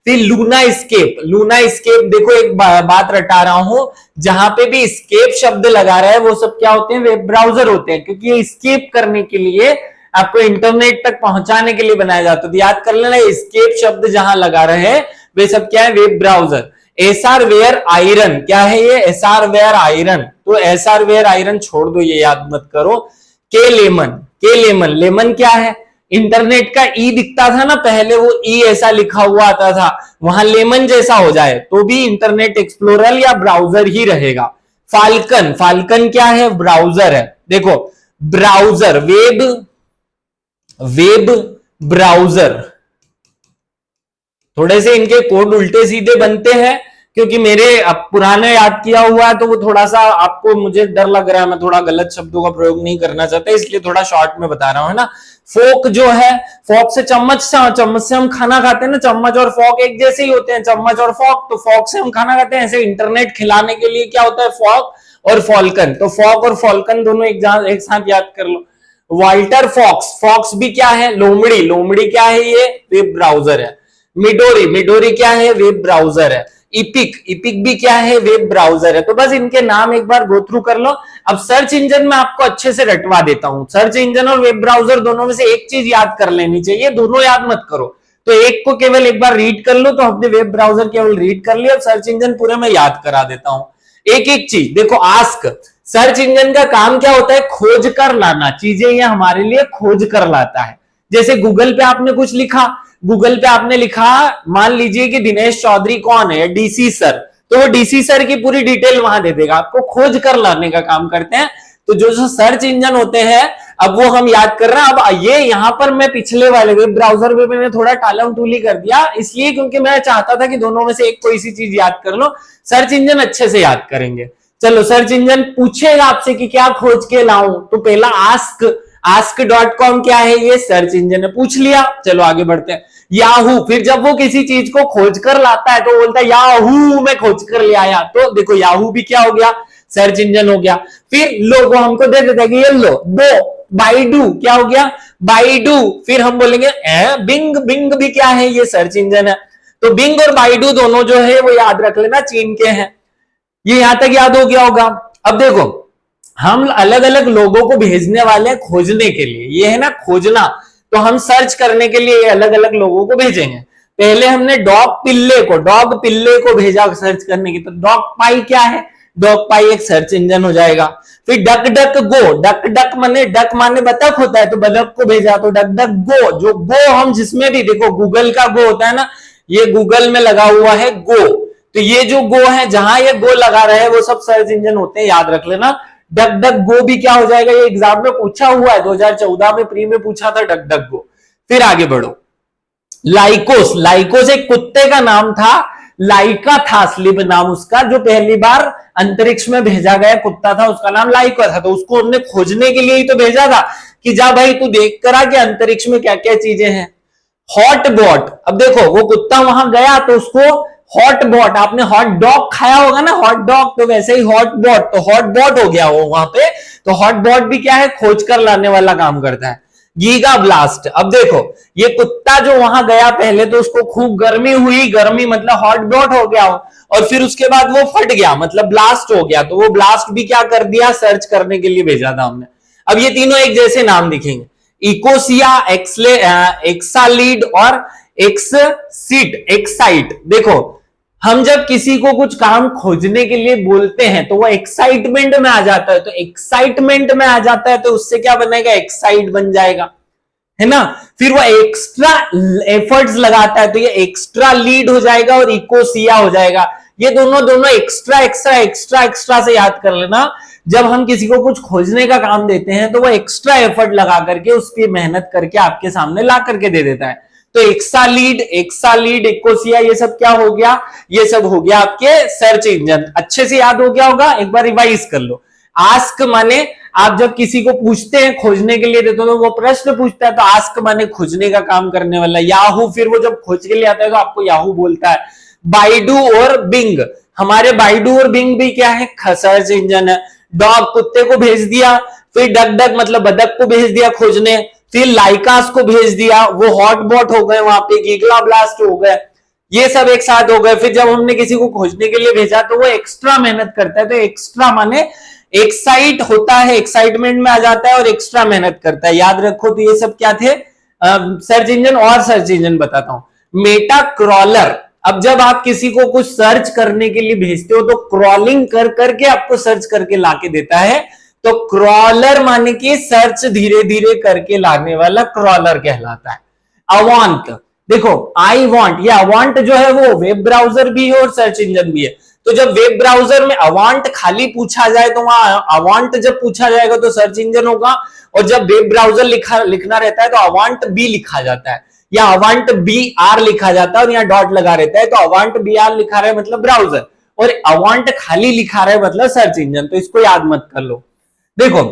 फिर लूना स्केप, लूना स्केप, देखो एक बात रटा रहा हूं, जहां पे भी स्केप शब्द लगा रहा है वो सब क्या होते हैं, वेब ब्राउजर होते हैं, क्योंकि ये स्केप करने के लिए, आपको इंटरनेट तक पहुंचाने के लिए बनाया जाता है। तो याद कर लेना, स्केप शब्द जहां लगा रहे वे सब क्या है, web browser. SRWare Iron, क्या है ये, एसआर वेयर आयरन, तो एसआर वेयर आयरन छोड़ दो, ये याद मत करो। के लेमन, के लेमन, लेमन क्या है, इंटरनेट का ई दिखता था ना पहले, वो ई ऐसा लिखा हुआ आता था, वहां लेमन जैसा हो जाए तो भी इंटरनेट एक्सप्लोरर या ब्राउजर ही रहेगा। फाल्कन, फाल्कन क्या है, ब्राउजर है। देखो ब्राउजर, वेब, वेब ब्राउजर, थोड़े से इनके कोड उल्टे सीधे बनते हैं, क्योंकि मेरे अब पुराने याद किया हुआ है, तो वो थोड़ा सा आपको, मुझे डर लग रहा है, मैं थोड़ा गलत शब्दों का प्रयोग नहीं करना चाहता, इसलिए थोड़ा शॉर्ट में बता रहा हूं, है ना। फोक जो है, फोक से चम्मच से हम खाना खाते हैं ना, चम्मच और फोक एक जैसे ही होते हैं, चम्मच और फोक, तो फोक से हम खाना खाते हैं। ऐसे इंटरनेट खिलाने के लिए क्या होता है, फोक और फॉल्कन। तो फोक और फॉल्कन दोनों एक साथ याद कर लो। वाल्टर फॉक्स, फॉक्स भी क्या है, लोमड़ी, लोमड़ी क्या है, ये वेब ब्राउजर है। मिडोरी, मिडोरी क्या है, वेब ब्राउजर है। इपिक, इपिक भी क्या है, वेब ब्राउजर है। तो बस इनके नाम एक बार गो थ्रू कर लो। अब सर्च इंजन में आपको अच्छे से रटवा देता हूं। सर्च इंजन और वेब ब्राउजर दोनों में से एक चीज याद कर लेनी चाहिए, दोनों याद मत करो। तो एक को केवल एक बार रीड कर लो, तो हमने वेब ब्राउजर केवल रीड कर लिया, सर्च इंजन पूरे में याद करा देता हूं। एक एक चीज देखो। आस्क, सर्च इंजन का काम क्या होता है, खोज कर लाना चीजें, ये हमारे लिए खोज कर लाता है। जैसे गूगल पे आपने कुछ लिखा, गूगल पे आपने लिखा, मान लीजिए कि दिनेश चौधरी कौन है, डीसी सर, तो वो डीसी सर की पूरी डिटेल वहां दे देगा, आपको खोज कर लाने का काम करते हैं। तो जो जो सर्च इंजन होते हैं, अब वो हम याद कर रहे हैं। अब ये यहां पर मैं पिछले वाले वेब ब्राउजर में मैंने थोड़ा टालम टूली कर दिया, इसलिए क्योंकि मैं चाहता था कि दोनों में से एक कोई सी चीज याद कर लो। सर्च इंजन अच्छे से याद करेंगे। चलो, सर्च इंजन पूछेगा आपसे कि क्या खोज के लाऊं, तो पहला आस्क, ask.com क्या है, ये सर्च इंजन है, पूछ लिया। चलो आगे बढ़ते हैं। याहू, फिर जब वो किसी चीज को खोज कर लाता है तो बोलता है याहू मैं खोज कर ले आया। तो देखो याहू भी क्या हो गया, सर्च इंजन हो गया। फिर लो, वो हमको दे देता है कि ये लो दो, बाइडू क्या हो गया, बाइडू। फिर हम बोलेंगे बिंग, बिंग भी क्या है, ये सर्च इंजन है। तो बिंग और बाइडू दोनों जो है वो याद रख लेना, चीन के हैं। ये यहां तक याद हो गया होगा। अब देखो, हम अलग अलग लोगों को भेजने वाले हैं खोजने के लिए, ये है ना खोजना, तो हम सर्च करने के लिए अलग अलग लोगों को भेजेंगे। पहले हमने डॉग पिल्ले को भेजा सर्च करने की, तो डॉग पाई क्या है, डॉग पाई एक सर्च इंजन हो जाएगा। फिर डक डक गो, डक डक माने बतख होता है, तो बतख को भेजा, तो डक डक गो। जो गो हम जिसमें भी देखो, गूगल का गो होता है ना, ये गूगल में लगा हुआ है गो, तो ये जो गो है, जहां ये गो लगा रहे हैं वो सब सर्च इंजन होते हैं, याद रख लेना। डक डक गो भी क्या हो जाएगा, ये एग्जाम में पूछा हुआ है, 2014 में प्री में पूछा था डक डक गो। फिर आगे बढ़ो। लाइकोस, लाइकोस एक कुत्ते का नाम था, लाइका था असली नाम उसका, जो पहली बार अंतरिक्ष में भेजा गया कुत्ता था, उसका नाम लाइका था। तो उसको हमने खोजने के लिए ही तो भेजा था कि जा भाई तू देख करा कि अंतरिक्ष में क्या क्या चीजें हैं। हॉट बॉट, अब देखो वो कुत्ता वहां गया तो उसको हॉट बॉट, आपने हॉट डॉग खाया होगा ना, हॉट डॉग, तो वैसे ही हॉट बॉट, तो हॉट बॉट हो गया वो वहां पे। तो हॉट बॉट भी क्या है, खोज कर लाने वाला काम करता है। गीगा ब्लास्ट, अब देखो ये कुत्ता जो वहां गया पहले तो उसको खूब गर्मी हुई, गर्मी मतलब हॉट बॉट हो गया, और फिर उसके बाद वो फट गया मतलब ब्लास्ट हो गया, तो वो ब्लास्ट भी क्या कर दिया, सर्च करने के लिए भेजा था हमने। अब ये तीनों एक जैसे नाम दिखेंगे, इकोसिया, एक्सालीड और एक्साइट। देखो हम जब किसी को कुछ काम खोजने के लिए बोलते हैं तो वो एक्साइटमेंट में आ जाता है, तो एक्साइटमेंट में आ जाता है तो उससे क्या बनेगा, एक्साइट बन जाएगा, है ना। फिर वो एक्स्ट्रा एफर्ट्स लगाता है तो ये एक्स्ट्रा लीड हो जाएगा और इकोसिया हो जाएगा। ये दोनों एक्स्ट्रा एक्स्ट्रा एक्स्ट्रा एक्स्ट्रा से याद कर लेना। जब हम किसी को कुछ खोजने का काम देते हैं तो वो एक्स्ट्रा एफर्ट लगा करके उसकी मेहनत करके आपके सामने ला करके दे देता है। तो एक्सालीड, इकोसिया, ये सब क्या हो गया, ये सब हो गया आपके सर्च इंजन। अच्छे से याद हो गया होगा, एक बार रिवाइज कर लो। आस्क माने आप जब किसी को पूछते हैं, खोजने के लिए देते हो तो वो प्रश्न पूछता है, तो आस्क माने खोजने का काम करने वाला। याहू, फिर वो जब खोज के लिए आता है तो आपको याहू बोलता है। बाइडू और बिंग, हमारे बाइडू और बिंग भी क्या है, सर्च इंजन है। डॉग, कुत्ते को भेज दिया, फिर डक डक मतलब बदक को भेज दिया खोजने, फिर लाइकास को भेज दिया, वो हॉट बॉट हो गए, वहां पे गीगला ब्लास्ट हो गए, ये सब एक साथ हो गए। फिर जब हमने किसी को खोजने के लिए भेजा तो वो एक्स्ट्रा मेहनत करता है, तो एक्स्ट्रा माने एक्साइट होता है, एक्साइटमेंट में आ जाता है और एक्स्ट्रा मेहनत करता है, याद रखो। तो ये सब क्या थे, सर्च इंजन। और सर्च इंजन बताता हूं, मेटा क्रॉलर। अब जब आप किसी को कुछ सर्च करने के लिए भेजते हो तो क्रॉलिंग कर करके आपको सर्च करके लाके देता है, तो क्रॉलर माने कि सर्च धीरे धीरे करके लाने वाला क्रॉलर कहलाता है। अवांट, देखो आई वांट, ये अवांट जो है वो वेब ब्राउजर भी है और सर्च इंजन भी है। तो जब वेब ब्राउजर में अवांट खाली पूछा जाए तो वहां अवांट जब पूछा जाएगा तो सर्च इंजन होगा, और जब वेब ब्राउजर लिखना रहता है तो अवांट बी लिखा जाता है, या अवांट बी आर लिखा जाता है, और यहाँ डॉट लगा रहता है, तो अवांट बी आर लिखा रहा है मतलब ब्राउजर, और अवांट खाली लिखा रहा है मतलब सर्च इंजन। तो इसको याद मत कर लो। देखो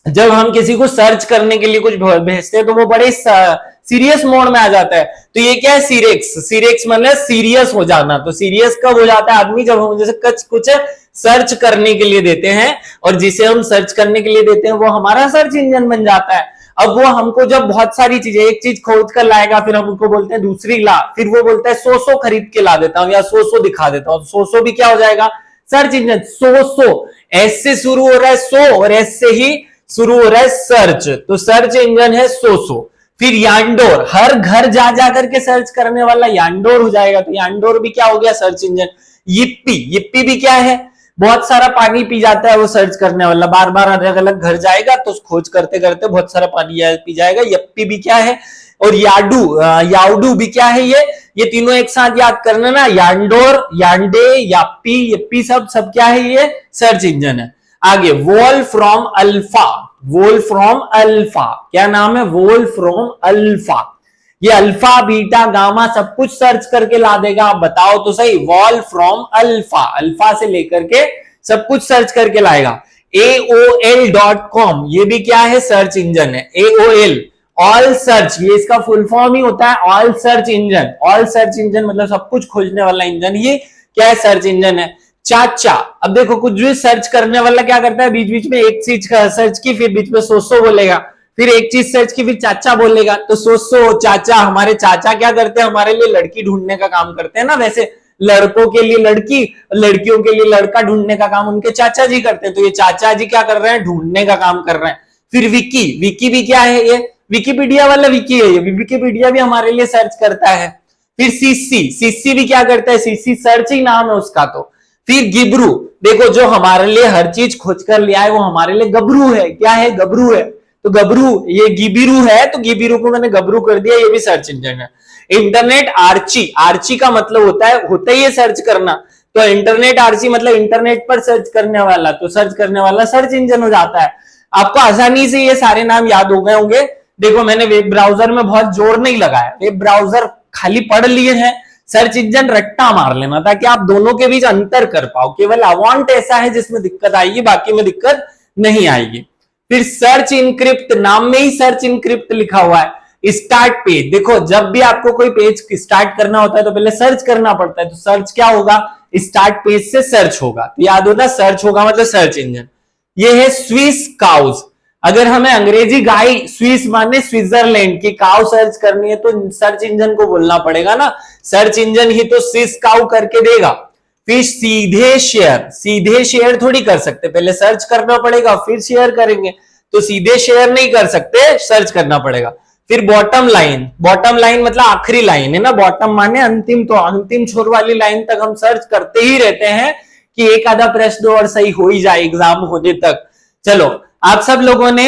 जब हम किसी को सर्च करने के लिए कुछ भेजते हैं तो वो बड़े सीरियस मोड में आ जाता है। तो ये क्या है, सीरेक्स। सीरेक्स मतलब सीरियस हो जाना। तो सीरियस कब हो जाता है आदमी, जब हम जैसे कुछ सर्च करने के लिए देते हैं, और जिसे हम सर्च करने के लिए देते हैं वो हमारा सर्च इंजन बन जाता है। अब वो हमको जब बहुत सारी चीजें, एक चीज खोज कर लाएगा, फिर हम उनको बोलते हैं दूसरी ला, फिर वो बोलता है 100 खरीद के ला देता हूं या 100 दिखा देता हूं। 100 भी क्या हो जाएगा, सर्च इंजन। 100 एस से शुरू हो रहा है 100 और एस से ही शुरू हो रहा है सर्च, तो सर्च इंजन है 100। फिर यांडोर, हर घर जा जा करके सर्च करने वाला यांडोर हो जाएगा। तो यांडोर भी क्या हो गया, सर्च इंजन। यिप्पी, यिप्पी भी क्या है, बहुत सारा पानी पी जाता है वो सर्च करने वाला, बार बार अलग अलग घर जाएगा तो खोज करते करते बहुत सारा पानी पी जाएगा। यप्पी भी क्या है, और याडू, याउडू भी क्या है, ये तीनों एक साथ याद करना ना, यांडोर, यांडे, याप्पी, यप्पी, सब क्या है, ये सर्च इंजन है। आगे Wolfram Alpha, Wolfram Alpha, क्या नाम है, वोल फ्रॉम अल्फा। ये अल्फा बीटा गामा सब कुछ सर्च करके ला देगा। आप बताओ तो सही, वॉल फ्रॉम अल्फा, अल्फा से लेकर के सब कुछ सर्च करके लाएगा। AOL.com, ये भी क्या है, सर्च इंजन है। AOL, ऑल सर्च, ये इसका फुल फॉर्म ही होता है all search engine. All search engine मतलब सब कुछ खोजने वाला इंजन, ये क्या है, सर्च इंजन है। चाचा, अब देखो कुछ भी सर्च करने वाला क्या करता है, बीच बीच में एक चीज सर्च की, फिर बीच में 100 बोलेगा, फिर एक चीज सर्च की, फिर चाचा बोलेगा, तो 100 चाचा। हमारे चाचा क्या करते हैं, हमारे लिए लड़की ढूंढने का काम करते हैं ना, वैसे लड़कों के लिए लड़की, लड़कियों के लिए लड़का ढूंढने का काम उनके चाचा जी करते हैं। तो ये चाचा जी क्या कर रहे हैं, ढूंढने का काम कर रहे हैं। फिर विकी, विकी भी क्या है, ये विकिपीडिया वाला विकी है, ये विकिपीडिया भी हमारे लिए सर्च करता है। फिर सीसी, सीसी भी क्या करता है, सीसी सर्चिंग नाम है उसका। तो फिर गिबरू, देखो जो हमारे लिए हर चीज खोज कर लिया है वो हमारे लिए गबरू है। क्या है, गबरू है। तो गबरू, ये गिबिरू है तो गिबिरू को मैंने गबरू कर दिया, ये भी सर्च इंजन है। इंटरनेट आर्ची, आर्ची का मतलब होता ही है सर्च करना। तो इंटरनेट आर्ची मतलब इंटरनेट पर सर्च करने वाला, तो सर्च करने वाला सर्च इंजन हो जाता है। आपको आसानी से ये सारे नाम याद हो गए होंगे। देखो मैंने वेब ब्राउजर में बहुत जोर नहीं लगाया, वेब ब्राउजर खाली पढ़ लिए हैं, सर्च इंजन रट्टा मार लेना ताकि आप दोनों के बीच अंतर कर पाओ। केवल अवांट ऐसा है जिसमें दिक्कत आएगी, बाकी में दिक्कत नहीं आएगी। फिर सर्च इनक्रिप्ट, नाम में ही सर्च इनक्रिप्ट लिखा हुआ है। स्टार्ट पेज, देखो जब भी आपको कोई पेज स्टार्ट करना होता है तो पहले सर्च करना पड़ता है, तो सर्च क्या होगा, स्टार्ट पेज से सर्च होगा। तो याद होना, सर्च होगा मतलब सर्च इंजन। ये है स्विस काउज, अगर हमें अंग्रेजी गाय, स्विस माने स्विट्जरलैंड की, काउ सर्च करनी है तो सर्च इंजन को बोलना पड़ेगा ना, सर्च इंजन ही तो स्विस काउ करके देगा। फिर सीधे शेयर, सीधे शेयर थोड़ी कर सकते, पहले सर्च करना पड़ेगा फिर शेयर करेंगे, तो सीधे शेयर नहीं कर सकते, सर्च करना पड़ेगा। फिर बॉटम लाइन, बॉटम लाइन मतलब आखिरी लाइन है ना, बॉटम माने अंतिम, तो अंतिम छोर वाली लाइन तक हम सर्च करते ही रहते हैं कि एक आधा प्रश्न और सही हो ही जाए एग्जाम होने तक। चलो आप सब लोगों ने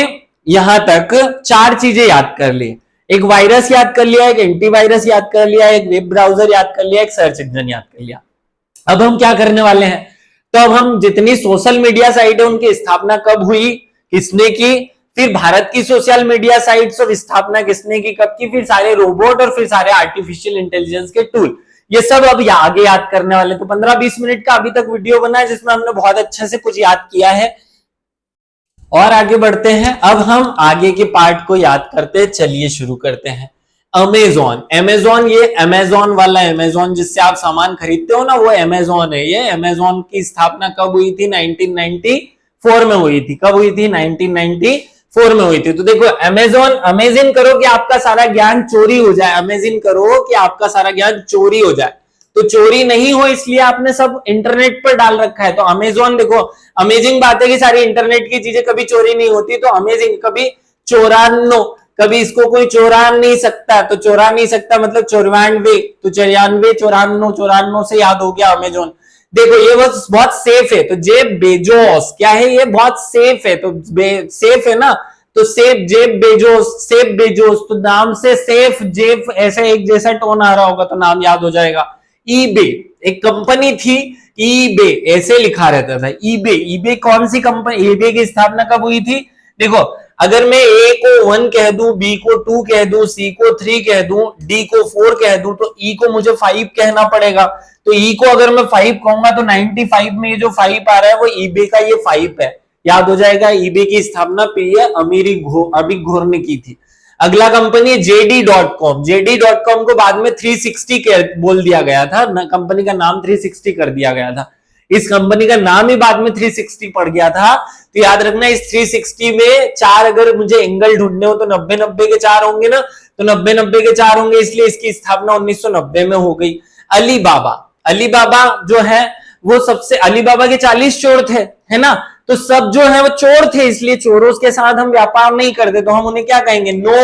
यहां तक 4 चीजें याद कर ली, एक वायरस याद कर लिया, एक एंटीवायरस याद कर लिया, एक वेब ब्राउजर याद कर लिया, एक सर्च इंजन याद कर लिया। अब हम क्या करने वाले हैं, तो अब हम जितनी सोशल मीडिया साइट है उनकी स्थापना कब हुई, किसने की, फिर भारत की सोशल मीडिया साइट्स और स्थापना किसने की, कब की, फिर सारे रोबोट और फिर सारे आर्टिफिशियल इंटेलिजेंस के टूल, ये सब अब आगे याद करने वाले। तो 15-20 मिनट का अभी तक वीडियो बना है जिसमें हमने बहुत अच्छे से कुछ याद किया है, और आगे बढ़ते हैं। अब हम आगे के पार्ट को याद करते, चलिए शुरू करते हैं। अमेजॉन, अमेजॉन, ये अमेजॉन वाला अमेजॉन जिससे आप सामान खरीदते हो ना, वो अमेजॉन है। ये अमेजॉन की स्थापना कब हुई थी, 1994 में हुई थी। कब हुई थी, 1994 में हुई थी। तो देखो अमेजॉन, अमेजिन करो कि आपका सारा ज्ञान चोरी हो जाए, अमेजिन करो कि आपका सारा ज्ञान चोरी हो जाए, तो चोरी नहीं हो इसलिए आपने सब इंटरनेट पर डाल रखा है। तो अमेजॉन, देखो अमेजिंग बात है कि सारी इंटरनेट की चीजें कभी चोरी नहीं होती, तो अमेजिंग, कभी चौरानो, कभी इसको कोई चोरा नहीं सकता, तो चोरा नहीं सकता मतलब 94, तो 94, 94, 94 से याद हो गया अमेजॉन। देखो ये बहुत सेफ है, तो जेफ बेजोस क्या है, ये बहुत सेफ है, तो सेफ है ना, तो safe, Jeff Bezos, safe Bezos, तो नाम से सेफ जेफ ऐसे एक जैसा टोन आ रहा होगा तो नाम याद हो जाएगा। ईबे, एक कंपनी थी ईबे, ऐसे लिखा रहता था ईबे। ईबे कौन सी कंपनी, ईबे की स्थापना कब हुई थी, देखो अगर मैं ए को 1 कह दूं, बी को 2 कह दूं, सी को 3 कह दूं, डी को 4 कह दूं, तो ई को मुझे 5 कहना पड़ेगा। तो ई को अगर मैं 5 कहूंगा तो 95 में ये जो 5 आ रहा है वो ईबे का ये 5 है। याद हो जाएगा। ईबे की स्थापना प्रिय अमित घोर ने की थी। अगला कंपनी JD.com। JD.com को बाद में 360 बोल दिया गया था, कंपनी का नाम 360 कर दिया गया था। इस कंपनी का नाम ही बाद में 360 पड़ गया था। तो याद रखना, इस 360 में चार अगर मुझे एंगल ढूंढने हो तो 90-90 के चार होंगे ना, तो 90-90 के चार होंगे, इसलिए इसकी स्थापना 1990 में हो गई। अलीबाबा, अलीबाबा जो है वो सबसे, अलीबाबा के 40 चोर थे, है ना, तो सब जो है वो चोर थे, इसलिए चोरों के साथ हम व्यापार नहीं करते, तो हम उन्हें क्या कहेंगे, नो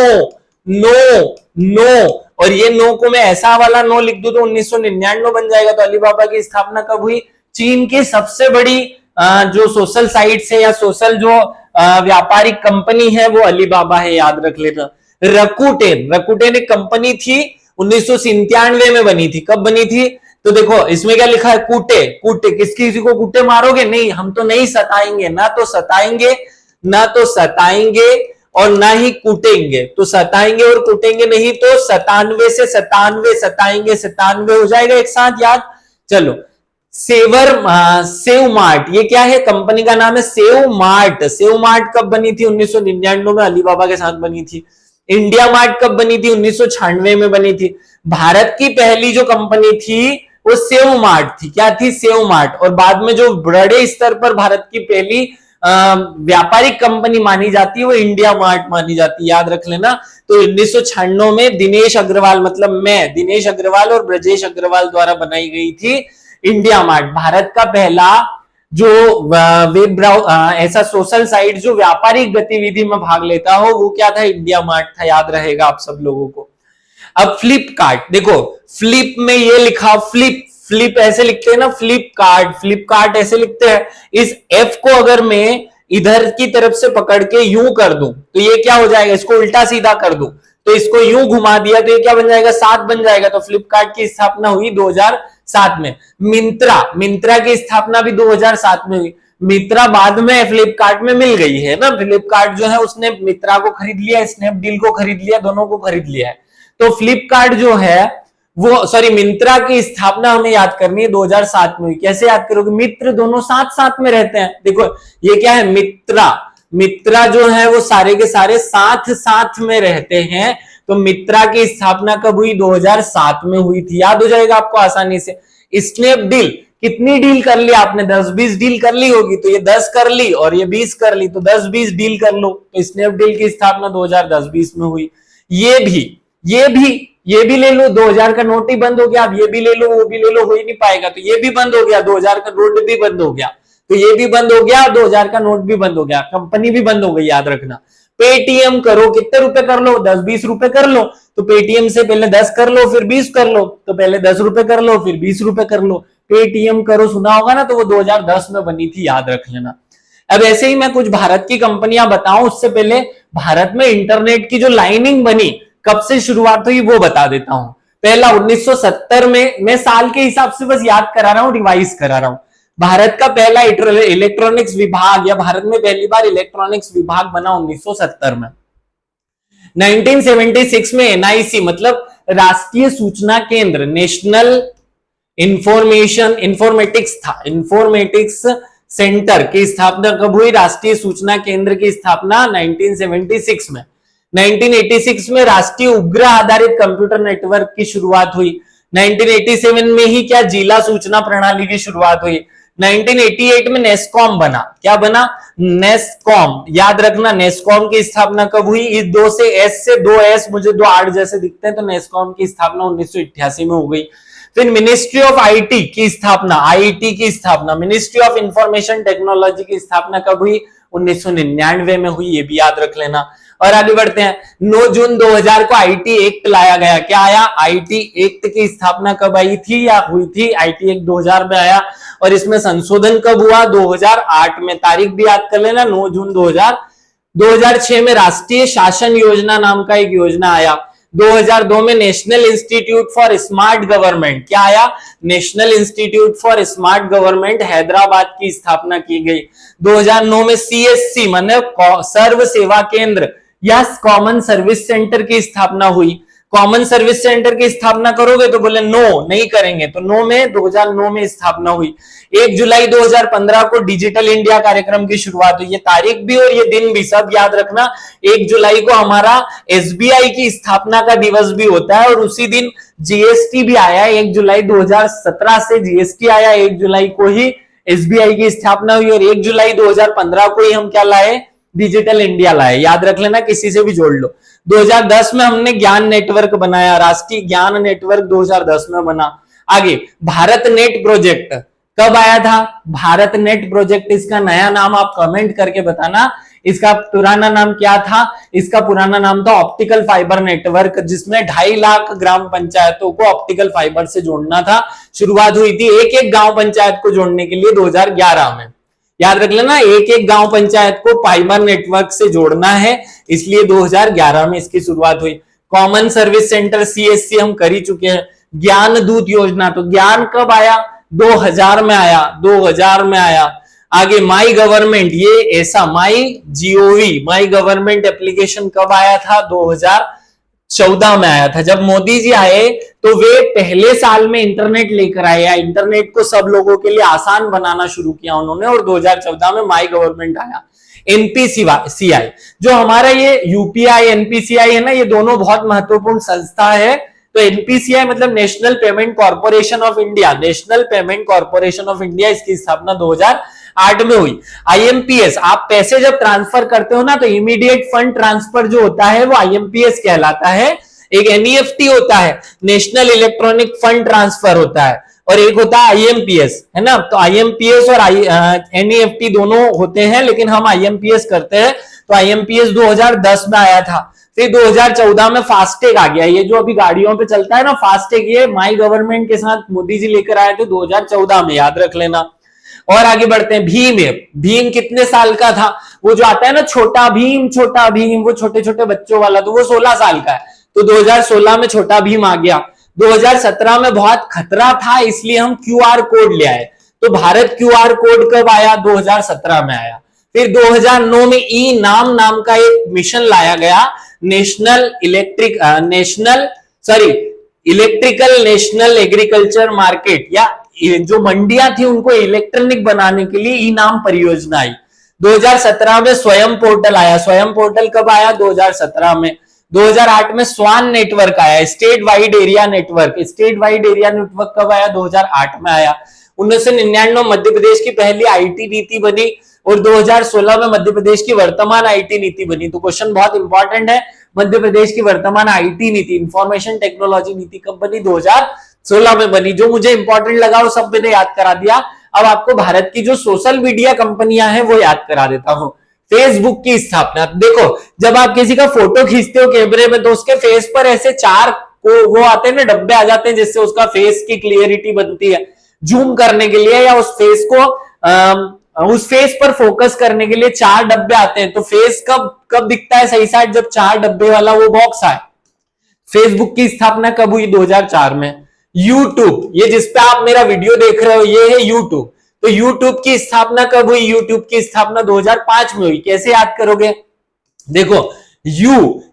नो नो। और ये नो को मैं ऐसा वाला नो लिख दूं तो 1999 बन जाएगा। तो अलीबाबा की स्थापना कब हुई? चीन की सबसे बड़ी जो सोशल साइट्स है या सोशल जो व्यापारिक कंपनी है वो अलीबाबा है, याद रख लेना। रकूटेन, रकूटेन एक कंपनी थी 1997 में बनी थी। कब बनी थी? तो देखो इसमें क्या लिखा है, कूटे, कूटे, किसी को कूटे मारोगे? नहीं, हम तो नहीं सताएंगे, ना तो सताएंगे, ना तो सताएंगे और ना ही कूटेंगे। तो सताएंगे और कूटेंगे नहीं, तो 97 से 97 सताएंगे 97 हो जाएगा एक साथ, याद। चलो, सेव मार्ट, ये क्या है? कंपनी का नाम है सेव मार्ट। सेव मार्ट कब बनी थी? 1999 में अलीबाबा के साथ बनी थी। इंडिया मार्ट कब बनी थी? 1996 में बनी थी। भारत की पहली जो कंपनी थी वो सेव मार्ट थी। क्या थी? Save mart. और बाद में जो बड़े स्तर पर भारत की पहली व्यापारिक कंपनी मानी जाती है वो इंडिया मार्ट मानी जाती है, याद रख लेना। तो 1996 में दिनेश अग्रवाल, मतलब मैं, दिनेश अग्रवाल और ब्रजेश अग्रवाल द्वारा बनाई गई थी इंडिया मार्ट। भारत का पहला जो वेब ऐसा सोशल साइट जो व्यापारिक गतिविधि में भाग लेता हो वो क्या था? इंडिया मार्ट था, याद रहेगा आप सब लोगों को। अब फ्लिपकार्ट, देखो फ्लिप में ये लिखा, फ्लिप, फ्लिप ऐसे लिखते हैं ना, फ्लिपकार्ट, फ्लिपकार्ट ऐसे लिखते हैं। इस एफ को अगर मैं इधर की तरफ से पकड़ के यूं कर दूं तो ये क्या हो जाएगा? इसको उल्टा सीधा कर दूं तो इसको यूं घुमा दिया तो ये क्या बन जाएगा? 7 बन जाएगा। तो फ्लिपकार्ट की स्थापना हुई 2007 में। मिंत्रा, मिंत्रा की स्थापना भी 2007 में हुई। मित्रा बाद में फ्लिपकार्ट में मिल गई है ना, फ्लिपकार्ट जो है उसने मित्रा को खरीद लिया, स्नैपडील को खरीद लिया, दोनों को खरीद लिया है। तो फ्लिपकार्ट जो है वो, सॉरी, मिंत्रा की स्थापना हमें याद करनी है 2007 में हुई। कैसे याद करोगे? मित्र दोनों साथ साथ में रहते हैं। देखो ये क्या है? मित्रा, मित्रा जो है वो सारे के सारे साथ साथ में रहते हैं। तो मित्रा की स्थापना कब हुई? 2007 में हुई थी, याद हो जाएगा आपको आसानी से। स्नैपडील, कितनी डील कर ली आपने? 10-20 डील कर ली होगी, तो ये 10 कर ली और ये 20 कर ली, तो 10-20 डील कर लो। तो स्नैपडील की स्थापना 2010-20 में हुई। ये भी ले लो, 2000 का नोट ही बंद हो गया। अब ये भी ले लो, वो भी ले लो, हो ही नहीं पाएगा, तो ये भी बंद हो गया। 2000 का नोट भी बंद हो गया, तो ये भी बंद हो गया, 2000 का नोट भी बंद हो गया, कंपनी भी बंद हो गई, याद रखना। पेटीएम करो, कितने रुपए कर लो? 10-20 रुपए कर लो। तो पेटीएम से पहले 10 कर लो फिर 20 कर लो, तो पहले 10 रुपए कर लो फिर 20 रुपए कर लो। पेटीएम करो सुना होगा ना, तो वो 2010 में बनी थी, याद रख लेना। अब ऐसे ही मैं कुछ भारत की कंपनियां बताऊं, उससे पहले भारत में इंटरनेट की जो लाइनिंग बनी कब से शुरुआत हुई वो बता देता हूं। पहला 1970 में, मैं साल के हिसाब से बस याद करा रहा हूं, रिवाइज करा रहा हूं। भारत का पहला इलेक्ट्रॉनिक्स विभाग या भारत में पहली बार इलेक्ट्रॉनिक्स विभाग बना 1970 में। 1976 में एनआईसी मतलब राष्ट्रीय सूचना केंद्र, नेशनल इंफॉर्मेटिक्स था, इंफॉर्मेटिक्स सेंटर की स्थापना कब हुई? राष्ट्रीय सूचना केंद्र की स्थापना 1976 में। 1986 में राष्ट्रीय उपग्रह आधारित कंप्यूटर नेटवर्क की शुरुआत हुई। 1987 में ही क्या जिला सूचना प्रणाली की शुरुआत हुई। 1988 में नेस्कॉम बना। क्या बना? नेस्कॉम, याद रखना। नेस्कॉम की स्थापना कब हुई? इस 2 से एस से 2 मुझे 2 8 जैसे दिखते हैं, तो नेस्कॉम की स्थापना 1988 में हो गई। फिर मिनिस्ट्री ऑफ आईटी की स्थापना, आईटी की स्थापना, मिनिस्ट्री ऑफ इंफॉर्मेशन टेक्नोलॉजी की स्थापना कब हुई? 1999 में हुई, ये भी याद रख लेना। और आगे बढ़ते हैं। 9 जून 2000 को आईटी एक्ट लाया गया। क्या आया? आईटी एक्ट की स्थापना कब आई थी या हुई थी? आईटी एक्ट 2000 में आया। और इसमें संशोधन कब हुआ? 2008 में। तारीख भी याद कर लेना, 9 जून 2000। 2006 में राष्ट्रीय शासन योजना नाम का एक योजना आया। 2002 में national institute for smart government, क्या आया? National institute for smart government Hyderabad की स्थापना की गई। 2009 में सीएससी माने सर्व सेवा केंद्र या कॉमन सर्विस सेंटर की स्थापना हुई। कॉमन सर्विस सेंटर की स्थापना करोगे? तो बोले नो, नहीं करेंगे। तो 2009 में स्थापना हुई। 1 जुलाई 2015 को डिजिटल इंडिया कार्यक्रम की शुरुआत हुई। ये तारीख भी और ये दिन भी सब याद रखना। 1 जुलाई को हमारा एसबीआई की स्थापना का दिवस भी होता है और उसी दिन जीएसटी भी आया। 1 जुलाई 2017 से जीएसटी आया, 1 जुलाई को ही एसबीआई की स्थापना हुई और 1 जुलाई 2015 को ही हम क्या लाए? डिजिटल इंडिया लाए। याद रख लेना, किसी से भी जोड़ लो। 2010 में हमने ज्ञान नेटवर्क बनाया, राष्ट्रीय ज्ञान नेटवर्क 2010 में बना। आगे भारत नेट प्रोजेक्ट कब आया था? भारत नेट प्रोजेक्ट, इसका नया नाम आप कमेंट करके बताना। इसका पुराना नाम क्या था? इसका पुराना नाम था ऑप्टिकल फाइबर नेटवर्क, जिसमें 2.5 लाख ग्राम पंचायतों को ऑप्टिकल फाइबर से जोड़ना था। शुरुआत हुई थी एक एक गांव पंचायत को जोड़ने के लिए 2011 में। याद रख लेना, एक एक गांव पंचायत को फाइबर नेटवर्क से जोड़ना है, इसलिए 2011 में इसकी शुरुआत हुई। कॉमन सर्विस सेंटर सीएससी हम कर ही चुके हैं। ज्ञान दूत योजना, तो ज्ञान कब आया? 2000 में आया, 2000 में आया। आगे माई गवर्नमेंट, ये ऐसा माई जीओवी, माई गवर्नमेंट एप्लीकेशन कब आया था? 2014 में आया था। जब मोदी जी आए तो वे पहले साल में इंटरनेट लेकर आए, या इंटरनेट को सब लोगों के लिए आसान बनाना शुरू किया उन्होंने, और 2014 में माई गवर्नमेंट आया। एनपीसीआई, जो हमारा ये यूपीआई एनपीसीआई है ना, ये दोनों बहुत महत्वपूर्ण संस्था है। तो एनपीसीआई मतलब national payment corporation of India, national payment corporation of India, इसकी स्थापना 2008 में हुई। आईएमपीएस, आप पैसे जब ट्रांसफर करते हो ना, तो इमीडिएट फंड ट्रांसफर जो होता है वो आईएमपीएस कहलाता है। एक एनईएफटी होता है, नेशनल इलेक्ट्रॉनिक फंड ट्रांसफर होता है, और एक होता है आईएमपीएस, है ना। तो आईएमपीएस और एनईएफटी दोनों होते हैं, लेकिन हम आईएमपीएस करते हैं। तो आईएमपीएस 2010 में आया था। फिर 2014 में फास्टैग आ गया, ये जो अभी गाड़ियों पे चलता है ना फास्टैग, ये माई गवर्नमेंट के साथ मोदी जी लेकर आए थे 2014 में, याद रख लेना। और आगे बढ़ते हैं, भीम ऐप। भीम कितने साल का था? वो जो आता है ना छोटा भीम, वो छोटे छोटे बच्चों वाला, तो वो 16 साल का है। तो 2016 में छोटा भीम आ गया। 2017 में बहुत खतरा था, इसलिए हम क्यूआर कोड ले आए। तो भारत क्यूआर कोड कब आया? 2017 में आया। फिर 2009 में ई नाम का एक मिशन लाया गया, इलेक्ट्रिकल नेशनल एग्रीकल्चर मार्केट, या जो मंडियां थी उनको इलेक्ट्रॉनिक बनाने के लिए ई नाम परियोजना आई। 2017 में स्वयं पोर्टल आया। स्वयं पोर्टल कब आया? 2017 में। 2008 में स्वान नेटवर्क आया, state wide area network. State wide area network कब आया? 2008 में आया। 1999 मध्य प्रदेश की पहली आईटी नीति बनी, और 2016 में मध्य प्रदेश की वर्तमान आईटी नीति बनी। तो क्वेश्चन बहुत इंपॉर्टेंट है, मध्य प्रदेश की वर्तमान आईटी नीति, इंफॉर्मेशन टेक्नोलॉजी नीति कब बनी? 2016 में बनी। जो मुझे इंपॉर्टेंट लगा वो सब मैंने याद करा दिया। अब आपको भारत की जो सोशल मीडिया कंपनियां हैं वो याद करा देता हूं। फेसबुक की स्थापना, देखो जब आप किसी का फोटो खींचते हो कैमरे में, तो उसके फेस पर ऐसे 4 वो आते हैं ना, डब्बे आ जाते हैं, जिससे उसका फेस की क्लियरिटी बनती है। जूम करने के लिए या उस फेस पर फोकस करने के लिए 4 डब्बे आते हैं। तो फेस कब दिखता है सही साइड? जब 4 डब्बे वाला वो बॉक्स आए। फेसबुक की स्थापना कब हुई? 2004 में। यूट्यूब, ये जिसपे आप मेरा वीडियो देख रहे हो, ये है यूट्यूब। तो यूट्यूब की स्थापना कब हुई? यूट्यूब की स्थापना 2005 में हुई। कैसे याद करोगे? देखो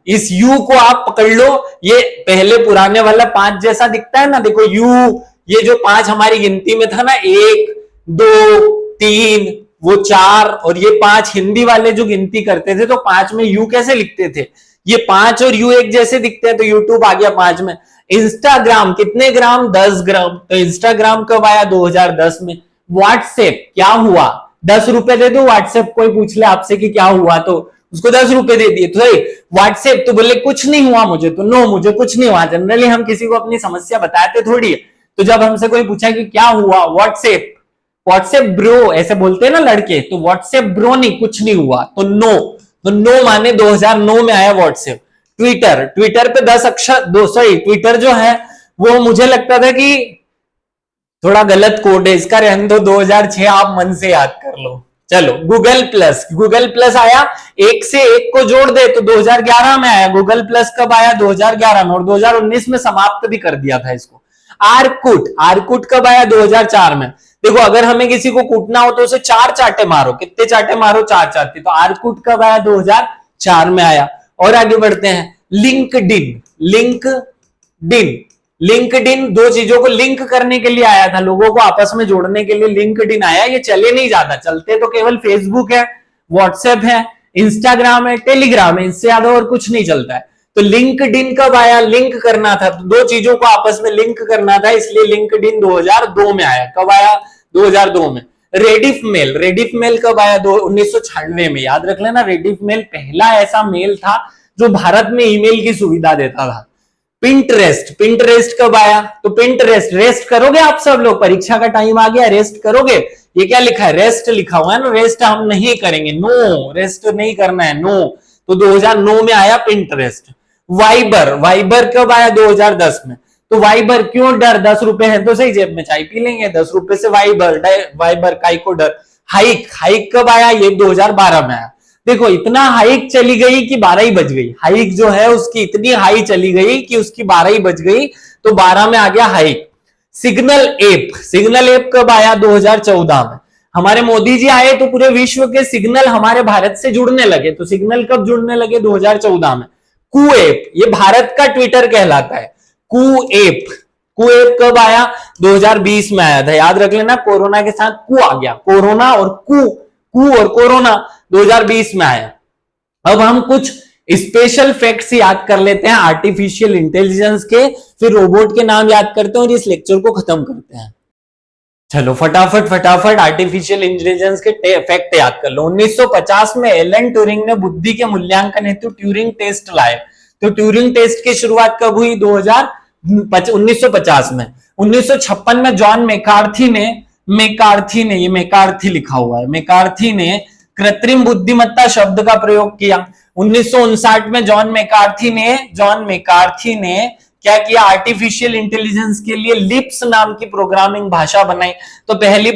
इस यू को आप पकड़ लो, ये पहले पुराने वाला 5 जैसा दिखता है ना, देखो यू, ये जो 5 हमारी गिनती में था ना, 1 2 3, वो 4, और ये 5 हिंदी वाले जो गिनती करते थे, तो 5 में यू कैसे लिखते थे? ये 5 और यू एक जैसे दिखते हैं, तो यूट्यूब आ गया 5 में। इंस्टाग्राम कितने ग्राम? 10 ग्राम। तो इंस्टाग्राम कब आया? 2010 में। व्हाट्सएप क्या हुआ? 10 रुपए दे दो व्हाट्सएप, कोई पूछ ले आपसे कि क्या हुआ, तो उसको 10 रुपए दे दिए। तो व्हाट्सएप, तो बोले कुछ नहीं हुआ मुझे, तो नो, मुझे कुछ नहीं हुआ। जनरली हम किसी को अपनी समस्या बताते थोड़ी है। तो जब हमसे कोई पूछा कि क्या हुआ, व्हाट्सएप ब्रो ऐसे बोलते हैं ना लड़के, तो व्हाट्सएप ब्रो नहीं, कुछ नहीं हुआ, तो नो। तो नो माने 2009 में आया व्हाट्सएप। ट्विटर पे 10 अक्षर, ट्विटर जो है वो मुझे लगता था कि थोड़ा गलत कोड है, इसका रहने दो, 2006 आप मन से याद कर लो। चलो गूगल प्लस आया, एक से एक को जोड़ दे तो 2011 में आया। गूगल प्लस कब आया? 2011 में, और 2019 में समाप्त भी कर दिया था इसको। आर्कुट कब आया? 2004 में। देखो अगर हमें किसी को कूटना हो तो उसे 4 चाटे मारो। कितने चाटे मारो? 4 चाटे। तो आर्कुट कब आया? 2004 में आया। और आगे बढ़ते हैं, लिंक्डइन। लिंक्डइन दो चीजों को लिंक करने के लिए आया था, लोगों को आपस में जोड़ने के लिए लिंक्डइन आया। ये चले नहीं जाता, चलते तो केवल फेसबुक है, व्हाट्सएप है, इंस्टाग्राम है, टेलीग्राम है, इससे ज्यादा और कुछ नहीं चलता है। तो लिंक्डइन कब आया? लिंक करना था, तो दो चीजों को आपस में लिंक करना था, इसलिए लिंक्डइन 2002 में आया। कब आया? 2002 में। रेडिफ मेल कब आया? 1996 में। याद रख लेना, रेडिफ मेल पहला ऐसा मेल था जो भारत में ईमेल की सुविधा देता था। पिंटरेस्ट कब आया? तो पिंटरेस्ट, रेस्ट करोगे आप सब लोग, परीक्षा का टाइम आ गया, रेस्ट करोगे। ये क्या लिखा है? रेस्ट लिखा हुआ है ना, रेस्ट हम नहीं करेंगे, नो, रेस्ट नहीं करना है, नो। तो 2009 में आया पिंटरेस्ट। वाइबर कब आया? 2010 में। तो वाइबर क्यों डर? 10 रुपए है तो सही, जेब में चाय पी लेंगे, 10 रुपए से वाइबर काई को डर। हाइक कब आया? ये 2012 में आया। देखो इतना हाइक चली गई कि 12 ही बज गई। हाइक जो है उसकी इतनी हाई चली गई कि उसकी 12 ही बज गई, तो 12 में आ गया हाइक। सिग्नल ऐप कब आया? 2014 में। हमारे मोदी जी आए तो पूरे विश्व के सिग्नल हमारे भारत से जुड़ने लगे। तो सिग्नल कब जुड़ने लगे? 2014 में। कूएप, ये भारत का ट्विटर कहलाता है। कूएप कब आया? 2020 में आया था। याद रख लेना, कोरोना के साथ कू आ गया, कोरोना और कू और कोरोना 2020 में आया। अब हम कुछ स्पेशल फैक्ट्स याद कर लेते हैं आर्टिफिशियल इंटेलिजेंस के, फिर रोबोट के नाम याद करते हैं और इस लेक्चर को खत्म करते हैं। चलो फटाफट आर्टिफिशियल इंटेलिजेंस के फैक्ट याद कर लो। 1950 में एलन ट्यूरिंग ने बुद्धि के मूल्यांकन हेतु ट्यूरिंग टेस्ट लाए। तो ट्यूरिंग टेस्ट की शुरुआत कब हुई? 1950 में। 1956 में जॉन मैकार्थी ने, ये मैकार्थी लिखा हुआ है, मैकार्थी ने कृत्रिम बुद्धिमत्ता शब्द का प्रयोग किया। 1959 में जॉन मैकार्थी ने क्या किया? आर्टिफिशियल इंटेलिजेंस के लिए लिप्स नाम की प्रोग्रामिंग भाषा बनाई। तो पहली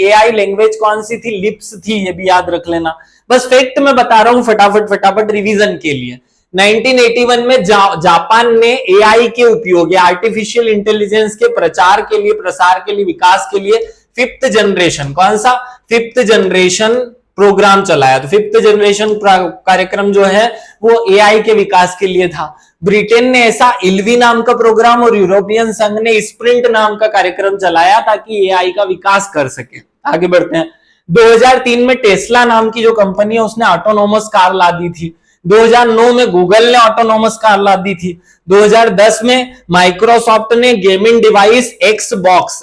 एआई लैंग्वेज कौन सी थी? लिप्स थी, ये भी याद रख लेना। बस फैक्ट मैं बता रहा हूं फटाफट रिवीजन के लिए। 1981 में जापान ने एआई के उपयोग या आर्टिफिशियल इंटेलिजेंस के प्रचार के लिए, प्रसार के लिए, विकास के लिए 5th जनरेशन, कौन सा? 5th जनरेशन प्रोग्राम चलाया। तो 5th जनरेशन कार्यक्रम जो है वो एआई के विकास के लिए था। ब्रिटेन ने ऐसा इल्वी नाम का प्रोग्राम और यूरोपियन संघ ने स्प्रिंट नाम का कार्यक्रम चलाया ताकि एआई का विकास कर सके। आगे बढ़ते हैं। 2003 में टेस्ला नाम की जो कंपनी है उसने ऑटोनोमस कार ला दी थी। 2009 में गूगल ने ऑटोनोमस कार ला दी थी। 2010 में माइक्रोसॉफ्ट ने गेमिंग डिवाइस एक्सबॉक्स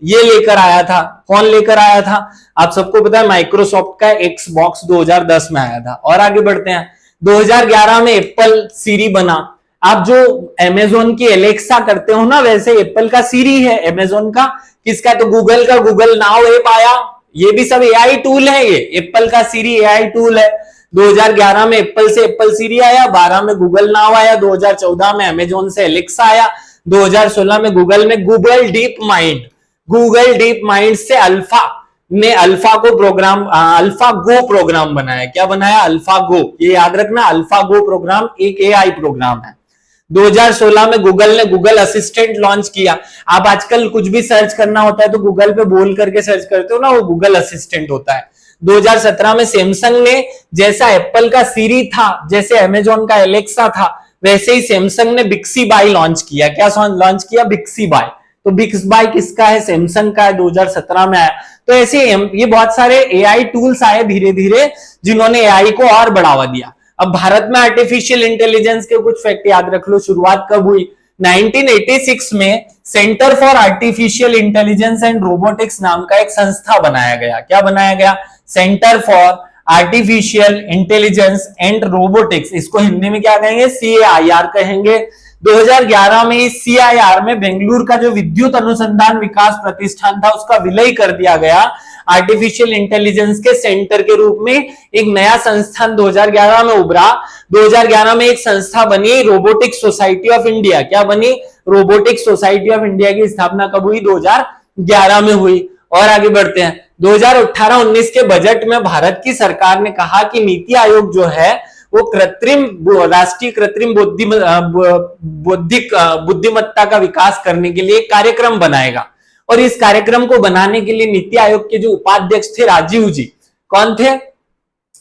ये लेकर आया था। कौन लेकर आया था? आप सबको पता है, माइक्रोसॉफ्ट का एक्सबॉक्स 2010 में आया था। और आगे बढ़ते हैं। 2011 में एप्पल सीरी बना। आप जो अमेजोन की एलेक्सा करते हो ना, वैसे एप्पल का सीरी है अमेजोन का। किसका? तो गूगल का गूगल नाउ ऐप आया। ये भी सब एआई टूल है। ये एप्पल का सीरी एआई टूल है। 2011 में एप्पल से एप्पल सीरी आया, 12 में गूगल नाउ आया, 2014 में अमेजोन से एलेक्सा आया, 2016 में गूगल में गूगल डीप माइंड से अल्फा गो प्रोग्राम बनाया। क्या बनाया? अल्फा गो। ये याद रखना, अल्फा गो प्रोग्राम एक एआई प्रोग्राम है। 2016 में गूगल ने गूगल असिस्टेंट लॉन्च किया। आप आजकल कुछ भी सर्च करना होता है तो गूगल पे बोल करके सर्च करते हो ना, वो गूगल असिस्टेंट होता है। 2017 में सैमसंग ने, जैसा एप्पल का सीरी था, जैसे अमेजोन का एलेक्सा था, वैसे ही सैमसंग ने बिक्सी बाय लॉन्च किया। क्या लॉन्च किया? बिक्सी बाय। तो बिक्स बाय किसका है? सैमसंग का है, 2017 में आया। तो ऐसे ये बहुत सारे एआई टूल्स आए धीरे धीरे, जिन्होंने एआई को और बढ़ावा दिया। अब भारत में आर्टिफिशियल इंटेलिजेंस के कुछ फैक्ट याद रख लो। शुरुआत कब हुई? 1986 में centre for artificial intelligence and robotics नाम का एक संस्था बनाया गया। क्या बनाया गया? Centre for artificial intelligence and robotics. इसको हिंदी में क्या कहेंगे? CAIR कहेंगे। 2011 में इस CAIR में बेंगलुरु का जो विद्युत अनुसंधान विकास प्रतिष्ठान था उसका विलय कर दिया गया। आर्टिफिशियल इंटेलिजेंस के सेंटर के रूप में एक नया संस्थान 2011 में उभरा। 2011 में एक संस्था बनी, रोबोटिक्स सोसाइटी ऑफ इंडिया। क्या बनी? रोबोटिक्स सोसाइटी ऑफ इंडिया की स्थापना कब हुई? 2011 में हुई। और आगे बढ़ते हैं। 2018-19 के बजट में भारत की सरकार ने कहा कि नीति आयोग जो है वो राष्ट्रीय कृत्रिम बुद्धिमत्ता का विकास करने के लिए कार्यक्रम बनाएगा। और इस कार्यक्रम को बनाने के लिए नीति आयोग के जो उपाध्यक्ष थे राजीव जी, कौन थे?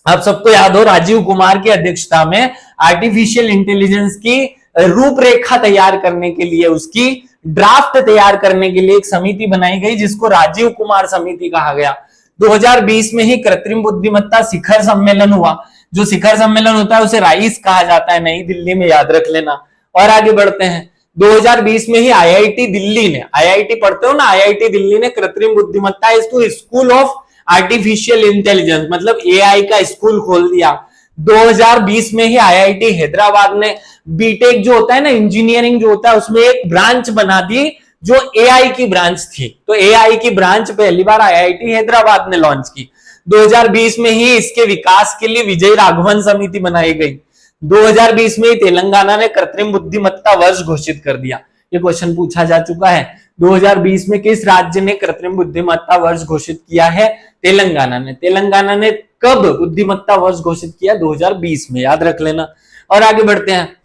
आप सबको याद हो राजीव कुमार की अध्यक्षता में आर्टिफिशियल इंटेलिजेंस की रूपरेखा तैयार करने के लिए, उसकी ड्राफ्ट तैयार करने के लिए एक समिति बनाई गई जिसको राजीव कुमार समिति कहा गया। 2020 में ही कृत्रिम बुद्धिमत्ता शिखर सम्मेलन हुआ। जो शिखर सम्मेलन होता है उसे राइस कहा जाता है, नई दिल्ली में, याद रख लेना। और आगे बढ़ते हैं, 2020 में ही आईआईटी दिल्ली ने, आईआईटी पढ़ते हो ना, आईआईटी दिल्ली ने कृत्रिम बुद्धिमत्ता स्कूल ऑफ आर्टिफिशियल इंटेलिजेंस मतलब एआई का स्कूल खोल दिया। 2020 में ही आईआईटी हैदराबाद ने बीटेक जो होता है ना, इंजीनियरिंग जो होता है, उसमें एक ब्रांच बना दी जो एआई की ब्रांच थी। तो एआई की ब्रांच पहली बार आईआईटी हैदराबाद ने लॉन्च की। 2020 में ही इसके विकास के लिए विजय राघवन समिति बनाई गई। 2020 में ही तेलंगाना ने कृत्रिम बुद्धिमत्ता वर्ष घोषित कर दिया। ये क्वेश्चन पूछा जा चुका है। 2020 में किस राज्य ने कृत्रिम बुद्धिमत्ता वर्ष घोषित किया है? तेलंगाना ने। तेलंगाना ने कब बुद्धिमत्ता वर्ष घोषित किया? 2020 में, याद रख लेना। और आगे बढ़ते हैं,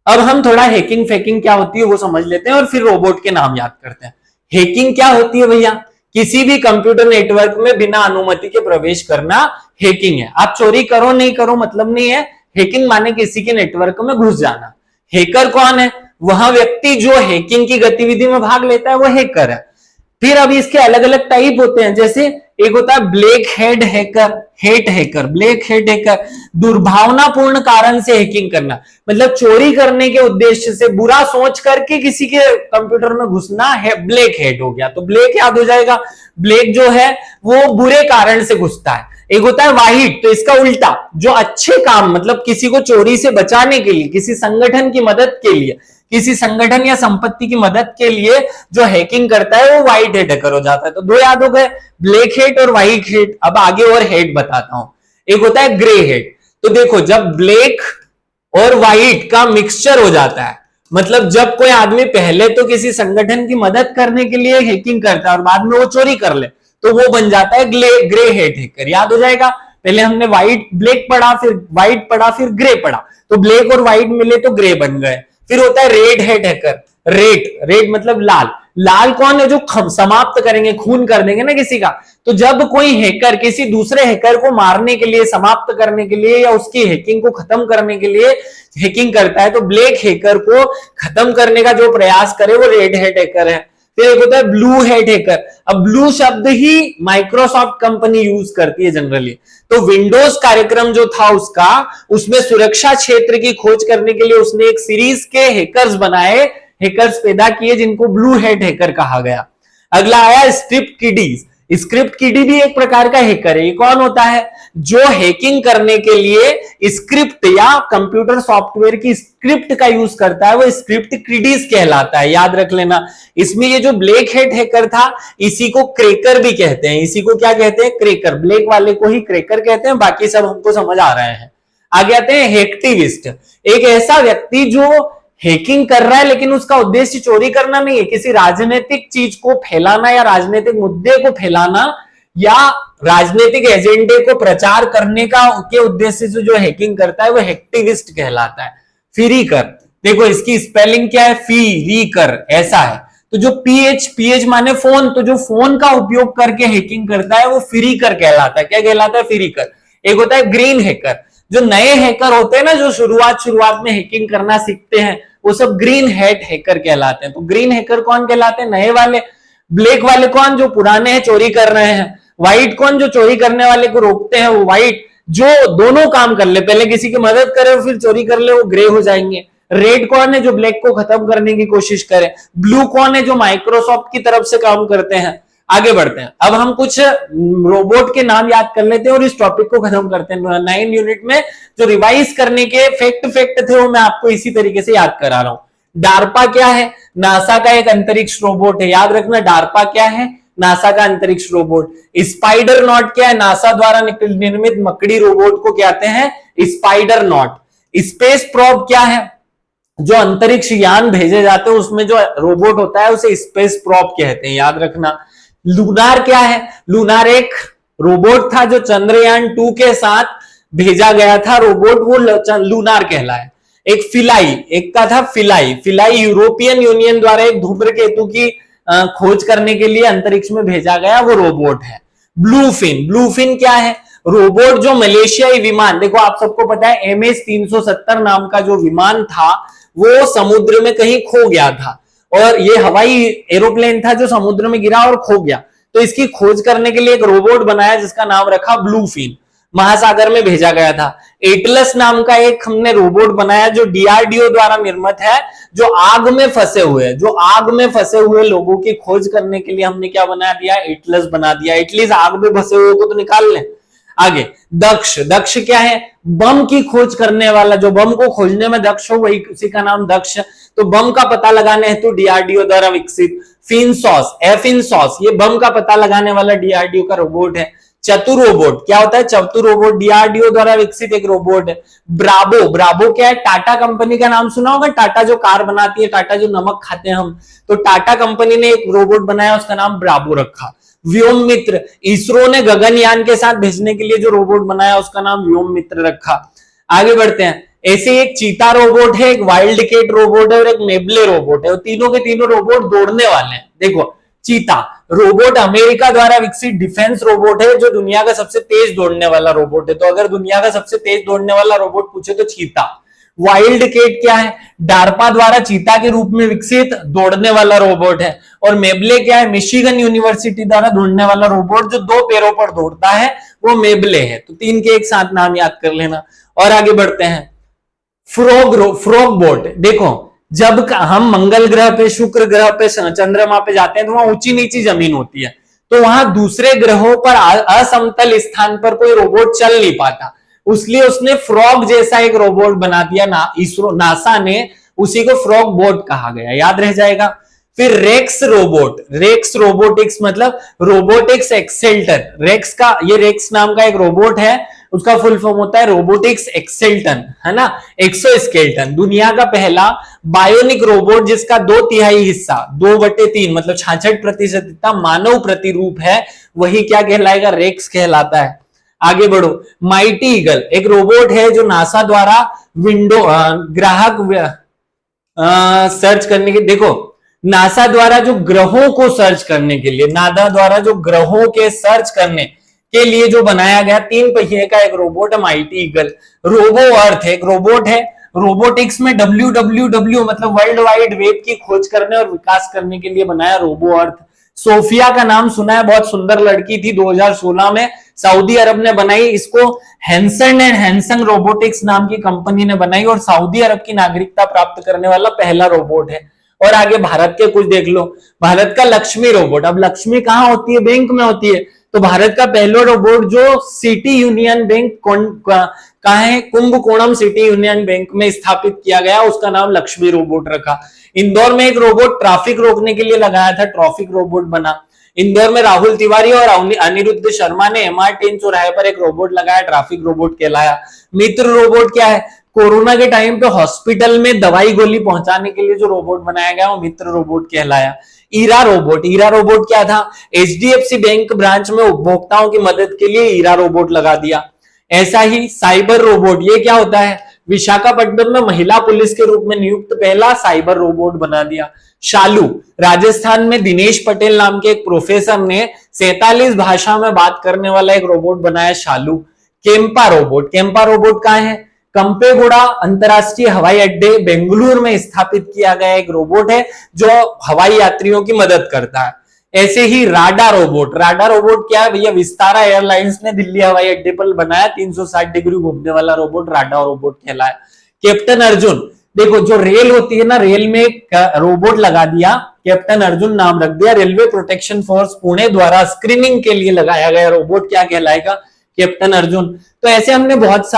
अब हम थोड़ा हैकिंग फैकिंग क्या होती है वो समझ लेते हैं और फिर रोबोट के नाम याद करते हैं। हैकिंग क्या होती है भैया? किसी भी कंप्यूटर नेटवर्क में बिना अनुमति के प्रवेश करना हैकिंग है। आप चोरी करो नहीं करो मतलब नहीं है, हैकिंग माने किसी के नेटवर्क में घुस जाना। हैकर कौन है? वह व्यक्ति जो हैकिंग की गतिविधि में भाग लेता है वो हैकर है। फिर अभी इसके अलग अलग टाइप होते हैं, जैसे एक होता है black head hacker, hate hacker, black head hacker, दुर्भावनापूर्ण कारण से हैकिंग करना, मतलब चोरी करने के उद्देश्य से बुरा सोच करके किसी के कंप्यूटर में घुसना है, ब्लैक हेड हो गया। तो ब्लैक याद हो जाएगा, ब्लैक जो है वो बुरे कारण से घुसता है। एक होता है वाहिट, तो इसका उल्टा, जो अच्छे काम मतलब किसी को चोरी से बचाने के लिए, किसी संगठन की मदद के लिए, किसी संगठन या संपत्ति की मदद के लिए जो हैकिंग करता है वो व्हाइट हेड हैकर हो जाता है। तो दो याद हो गए, ब्लैक हेड और व्हाइट हेड। अब आगे और हेड बताता हूं। एक होता है ग्रे हेड। तो देखो, जब ब्लैक और व्हाइट का मिक्सचर हो जाता है, मतलब जब कोई आदमी पहले तो किसी संगठन की मदद करने के लिए हैकिंग करता है और बाद में वो चोरी कर ले, तो वो बन जाता है ग्रे हेड हैकर। याद हो जाएगा, पहले हमने व्हाइट ब्लैक पढ़ा, फिर व्हाइट पढ़ा, फिर ग्रे पढ़ा, तो ब्लैक और व्हाइट मिले तो ग्रे बन गए। फिर होता है रेड हेड हैकर। रेड मतलब लाल। लाल कौन है? जो समाप्त करेंगे, खून कर देंगे ना किसी का। तो जब कोई हैकर किसी दूसरे हैकर को मारने के लिए, समाप्त करने के लिए या उसकी हैकिंग को खत्म करने के लिए हैकिंग करता है, तो ब्लैक हैकर को खत्म करने का जो प्रयास करे वो रेड हेड हैकर है। फिर एक होता है ब्लू हेड हैकर। अब ब्लू शब्द ही माइक्रोसॉफ्ट कंपनी यूज करती है जनरली। तो विंडोज कार्यक्रम जो था उसका, उसमें सुरक्षा क्षेत्र की खोज करने के लिए उसने एक सीरीज के हैकर्स बनाए, हैकर्स पैदा किए जिनको ब्लू हेड हैकर कहा गया। अगला आया स्क्रिप्ट किडीज। स्क्रिप्ट किडी भी एक प्रकार का हैकर है। ये कौन होता है? जो हैकिंग करने के लिए स्क्रिप्ट या कंप्यूटर सॉफ्टवेयर की स्क्रिप्ट का यूज करता है वो स्क्रिप्ट किडीज कहलाता है। याद रख लेना। इसमें ये जो ब्लैक हेड हैकर था, इसी को क्रैकर भी कहते हैं। इसी को क्या कहते हैं? क्रैकर। ब्लैक वाले को ही क्रैकर कहते हैं, बाकी सब हमको समझ आ रहे हैं। आगे आते हैं हैकटिविस्ट। एक ऐसा व्यक्ति जो हैकिंग कर रहा है लेकिन उसका उद्देश्य चोरी करना नहीं है, किसी राजनीतिक चीज को फैलाना या राजनीतिक मुद्दे को फैलाना या राजनीतिक एजेंडे को प्रचार करने का के उद्देश्य से जो हैकिंग करता है वो हैकटिविस्ट कहलाता है। फिरीकर, देखो इसकी स्पेलिंग क्या है? फिरीकर ऐसा है। तो जो पीएच माने फोन, तो जो फोन का उपयोग करके हैकिंग करता है वो फिरीकर कहलाता है। क्या कहलाता है? फिरीकर। एक होता है ग्रीन हैकर। जो नए हैकर होते हैं ना, जो शुरुआत में हैकिंग करना सीखते हैं, वो सब ग्रीन हैट हैकर कहलाते हैं। तो ग्रीन हैकर कौन कहलाते हैं? नए वाले। ब्लैक वाले कौन? जो पुराने हैं, चोरी कर रहे हैं। व्हाइट कौन? जो चोरी करने वाले को रोकते हैं, वो व्हाइट। जो दोनों काम कर ले, पहले किसी की मदद करे और फिर चोरी कर ले, वो ग्रे हो जाएंगे। रेड कौन है? जो ब्लैक को खत्म करने की कोशिश करे। ब्लू कौन है? जो माइक्रोसॉफ्ट की तरफ से काम करते हैं। आगे बढ़ते हैं, अब हम कुछ रोबोट के नाम याद कर लेते हैं और इस टॉपिक को खत्म करते हैं। 9 यूनिट में जो रिवाइज करने के फैक्ट थे वो मैं आपको इसी तरीके से याद करा रहा हूं। डार्पा क्या है? नासा का एक अंतरिक्ष रोबोट है। याद रखना, डार्पा क्या है? नासा का अंतरिक्ष रोबोट। स्पाइडर नॉट क्या है? नासा द्वारा निर्मित मकड़ी रोबोट को कहते हैं स्पाइडर नॉट। स्पेस प्रोब क्या है? जो अंतरिक्ष यान भेजे जाते हैं उसमें जो रोबोट होता है उसे स्पेस प्रोब कहते हैं। याद रखना। लूनार क्या है? लूनार एक रोबोट था जो चंद्रयान 2 के साथ भेजा गया था रोबोट, वो लूनार कहलाए। एक फिलाई, एक का था फिलाई। फिलाई यूरोपियन यूनियन द्वारा एक धूम्रकेतु की खोज करने के लिए अंतरिक्ष में भेजा गया वो रोबोट है। ब्लूफिन। ब्लूफिन क्या है? रोबोट जो मलेशियाई विमान, देखो आप सबको पता है MS-370 नाम का जो विमान था वो समुद्र में कहीं खो गया था, और ये हवाई एरोप्लेन था जो समुद्र में गिरा और खो गया। तो इसकी खोज करने के लिए एक रोबोट बनाया जिसका नाम रखा ब्लूफिन, महासागर में भेजा गया था। एटलस नाम का एक हमने रोबोट बनाया जो DRDO द्वारा निर्मित है, जो आग में फंसे हुए लोगों की खोज करने के लिए हमने क्या बना दिया, एटलस बना दिया। एटलीस्ट आग में फंसे हुए को तो निकाल लें। आगे दक्ष क्या है, बम की खोज करने वाला, जो बम को खोजने में दक्ष हो वही उसी का नाम दक्ष। तो बम का पता लगाने हेतु DRDO द्वारा विकसित। फिनसॉस ये बम का पता लगाने वाला DRDO का रोबोट है। चतुर रोबोट क्या होता है, चतुर रोबोट DRDO द्वारा विकसित एक रोबोट है। ब्राबो क्या है, टाटा कंपनी का नाम सुना होगा, टाटा जो कार बनाती है, टाटा जो नमक खाते हैं हम, तो टाटा कंपनी ने एक रोबोट बनाया, उसका नाम ब्राबो रखा। व्योम मित्र, इसरो ने गगनयान के साथ भेजने के लिए जो रोबोट बनाया उसका नाम व्योम मित्र रखा। आगे बढ़ते हैं, ऐसे एक चीता रोबोट है, एक वाइल्ड कैट रोबोट है और एक मेबले रोबोट है। तीनों के तीनों रोबोट दौड़ने वाले हैं। देखो चीता रोबोट अमेरिका द्वारा विकसित डिफेंस रोबोट है, जो दुनिया का सबसे तेज दौड़ने वाला रोबोट है। तो अगर दुनिया का सबसे तेज दौड़ने वाला रोबोट पूछे तो चीता। वाइल्ड कैट क्या है, डार्पा द्वारा चीता के रूप में विकसित दौड़ने वाला रोबोट है। और मेबले क्या है, मिशिगन यूनिवर्सिटी द्वारा दौड़ने वाला रोबोट जो 2 पैरों पर दौड़ता है वो मेबले है। तो 3 के एक साथ नाम याद कर लेना। और आगे बढ़ते हैं, फ्रॉग बोट। देखो जब हम मंगल ग्रह पे, शुक्र ग्रह पे, चंद्रमा पे जाते हैं तो वहां ऊंची नीची जमीन होती है, तो वहां दूसरे ग्रहों पर असमतल स्थान पर कोई रोबोट चल नहीं पाता, इसलिए उसने फ्रॉग जैसा एक रोबोट बना दिया नासा ने, उसी को फ्रॉग बोट कहा गया, याद रह जाएगा। फिर रेक्स रोबोटिक्स मतलब रोबोटिक्स एक्सेल्टन। रेक्स नाम का एक रोबोट है, उसका फुल फॉर्म होता है रोबोटिक्स एक्सेल्टन, है ना, एक्सोस्केल्टन। दुनिया का पहला बायोनिक रोबोट जिसका 2/3 हिस्सा, 2/3 मतलब 66% इतना मानव प्रतिरूप है, वही क्या कहलाएगा, रेक्स कहलाता है। आगे बढ़ो, माइटी ईगल एक रोबोट है जो नासा द्वारा ग्राहक सर्च करने के, देखो नासा द्वारा जो ग्रहों को सर्च करने के लिए, नासा द्वारा जो ग्रहों के सर्च करने के लिए जो बनाया गया 3 पहिए का एक रोबोट है माइटी ईगल। रोबो अर्थ एक रोबोट है। रोबोटिक्स में WWW मतलब वर्ल्ड वाइड वेब की खोज करने और विकास करने के लिए बनाया रोबो अर्थ। सोफिया का नाम सुना है, बहुत सुंदर लड़की थी, 2016 में सऊदी अरब ने बनाई इसको। हैंसन एंड हैंसन रोबोटिक्स नाम की कंपनी ने बनाई और सऊदी अरब की नागरिकता प्राप्त करने वाला पहला रोबोट है। और आगे भारत के कुछ देख लो, भारत का लक्ष्मी रोबोट। अब लक्ष्मी कहां होती है, बैंक में होती है, तो भारत का पहला रोबोट जो सिटी यूनियन बैंक कहां है, कुंभकोणम सिटी यूनियन बैंक में स्थापित किया गया, उसका नाम लक्ष्मी रोबोट रखा। इंदौर में एक रोबोट ट्रैफिक रोकने के लिए लगाया था, ट्रैफिक रोबोट बना। इंदौर में राहुल तिवारी और अनिरुद्ध शर्मा ने MR10 चौराहे पर एक रोबोट लगाया, ट्रैफिक रोबोट कहलाया। मित्र रोबोट क्या है, कोरोना के टाइम पे हॉस्पिटल में दवाई गोली पहुंचाने के लिए जो रोबोट बनाया गया वो मित्र रोबोट कहलाया। ईरा रोबोट क्या था, HDFC बैंक ब्रांच में उपभोक्ताओं की मदद के लिए ईरा रोबोट लगा दिया। ऐसा ही साइबर रोबोट, ये क्या होता है, विशाखापट्टनम में महिला पुलिस के रूप में नियुक्त पहला साइबर रोबोट बना दिया। शालू, राजस्थान में दिनेश पटेल नाम के एक प्रोफेसर ने 47 भाषा में बात करने वाला एक रोबोट बनाया शालू। केम्पा रोबोट कहां है, कंपेगोड़ा अंतरराष्ट्रीय हवाई अड्डे बेंगलुरु में स्थापित किया गया एक रोबोट है जो हवाई यात्रियों की मदद करता है। ऐसे ही राडा रोबोट क्या है भैया, विस्तारा एयरलाइंस ने दिल्ली हवाई अड्डे पर बनाया 360 डिग्री घूमने वाला रोबोट, राडा रोबोट कहलाया। कैप्टन अर्जुन, देखो जो रेल होती है ना, रेल में एक रोबोट लगा दिया, कैप्टन अर्जुन नाम रख दिया। रेलवे प्रोटेक्शन फोर्स पुणे द्वारा स्क्रीनिंग के लिए लगाया गया रोबोट क्या कहलाएगा, कैप्टन अर्जुन। तो ऐसे हमने बहुत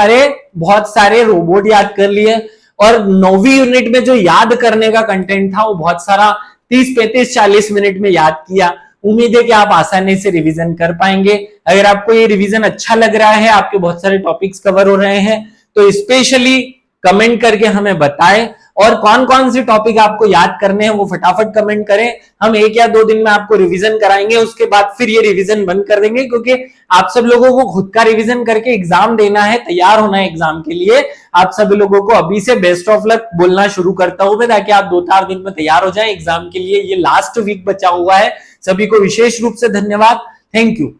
सारे रोबोट याद कर लिए। और 9वीं यूनिट में जो याद करने का कंटेंट था वो बहुत सारा 30, 35, 40 मिनट में याद किया। उम्मीद है कि आप आसानी से रिवीजन कर पाएंगे। अगर आपको ये रिवीजन अच्छा लग रहा है, आपके बहुत सारे टॉपिक्स कवर हो रहे हैं, तो स्पेशली कमेंट करके हमें बताएं। और कौन कौन से टॉपिक आपको याद करने हैं वो फटाफट कमेंट करें। हम 1 या 2 दिन में आपको रिवीजन कराएंगे, उसके बाद फिर ये रिवीजन बंद कर देंगे, क्योंकि आप सब लोगों को खुद का रिवीजन करके एग्जाम देना है, तैयार होना है एग्जाम के लिए। आप सभी लोगों को अभी से बेस्ट ऑफ लक बोलना शुरू करता हूं मैं, ताकि आप 2-4 दिन में तैयार हो जाएं एग्जाम के लिए। ये लास्ट वीक बचा हुआ है। सभी को विशेष रूप से धन्यवाद। Thank you.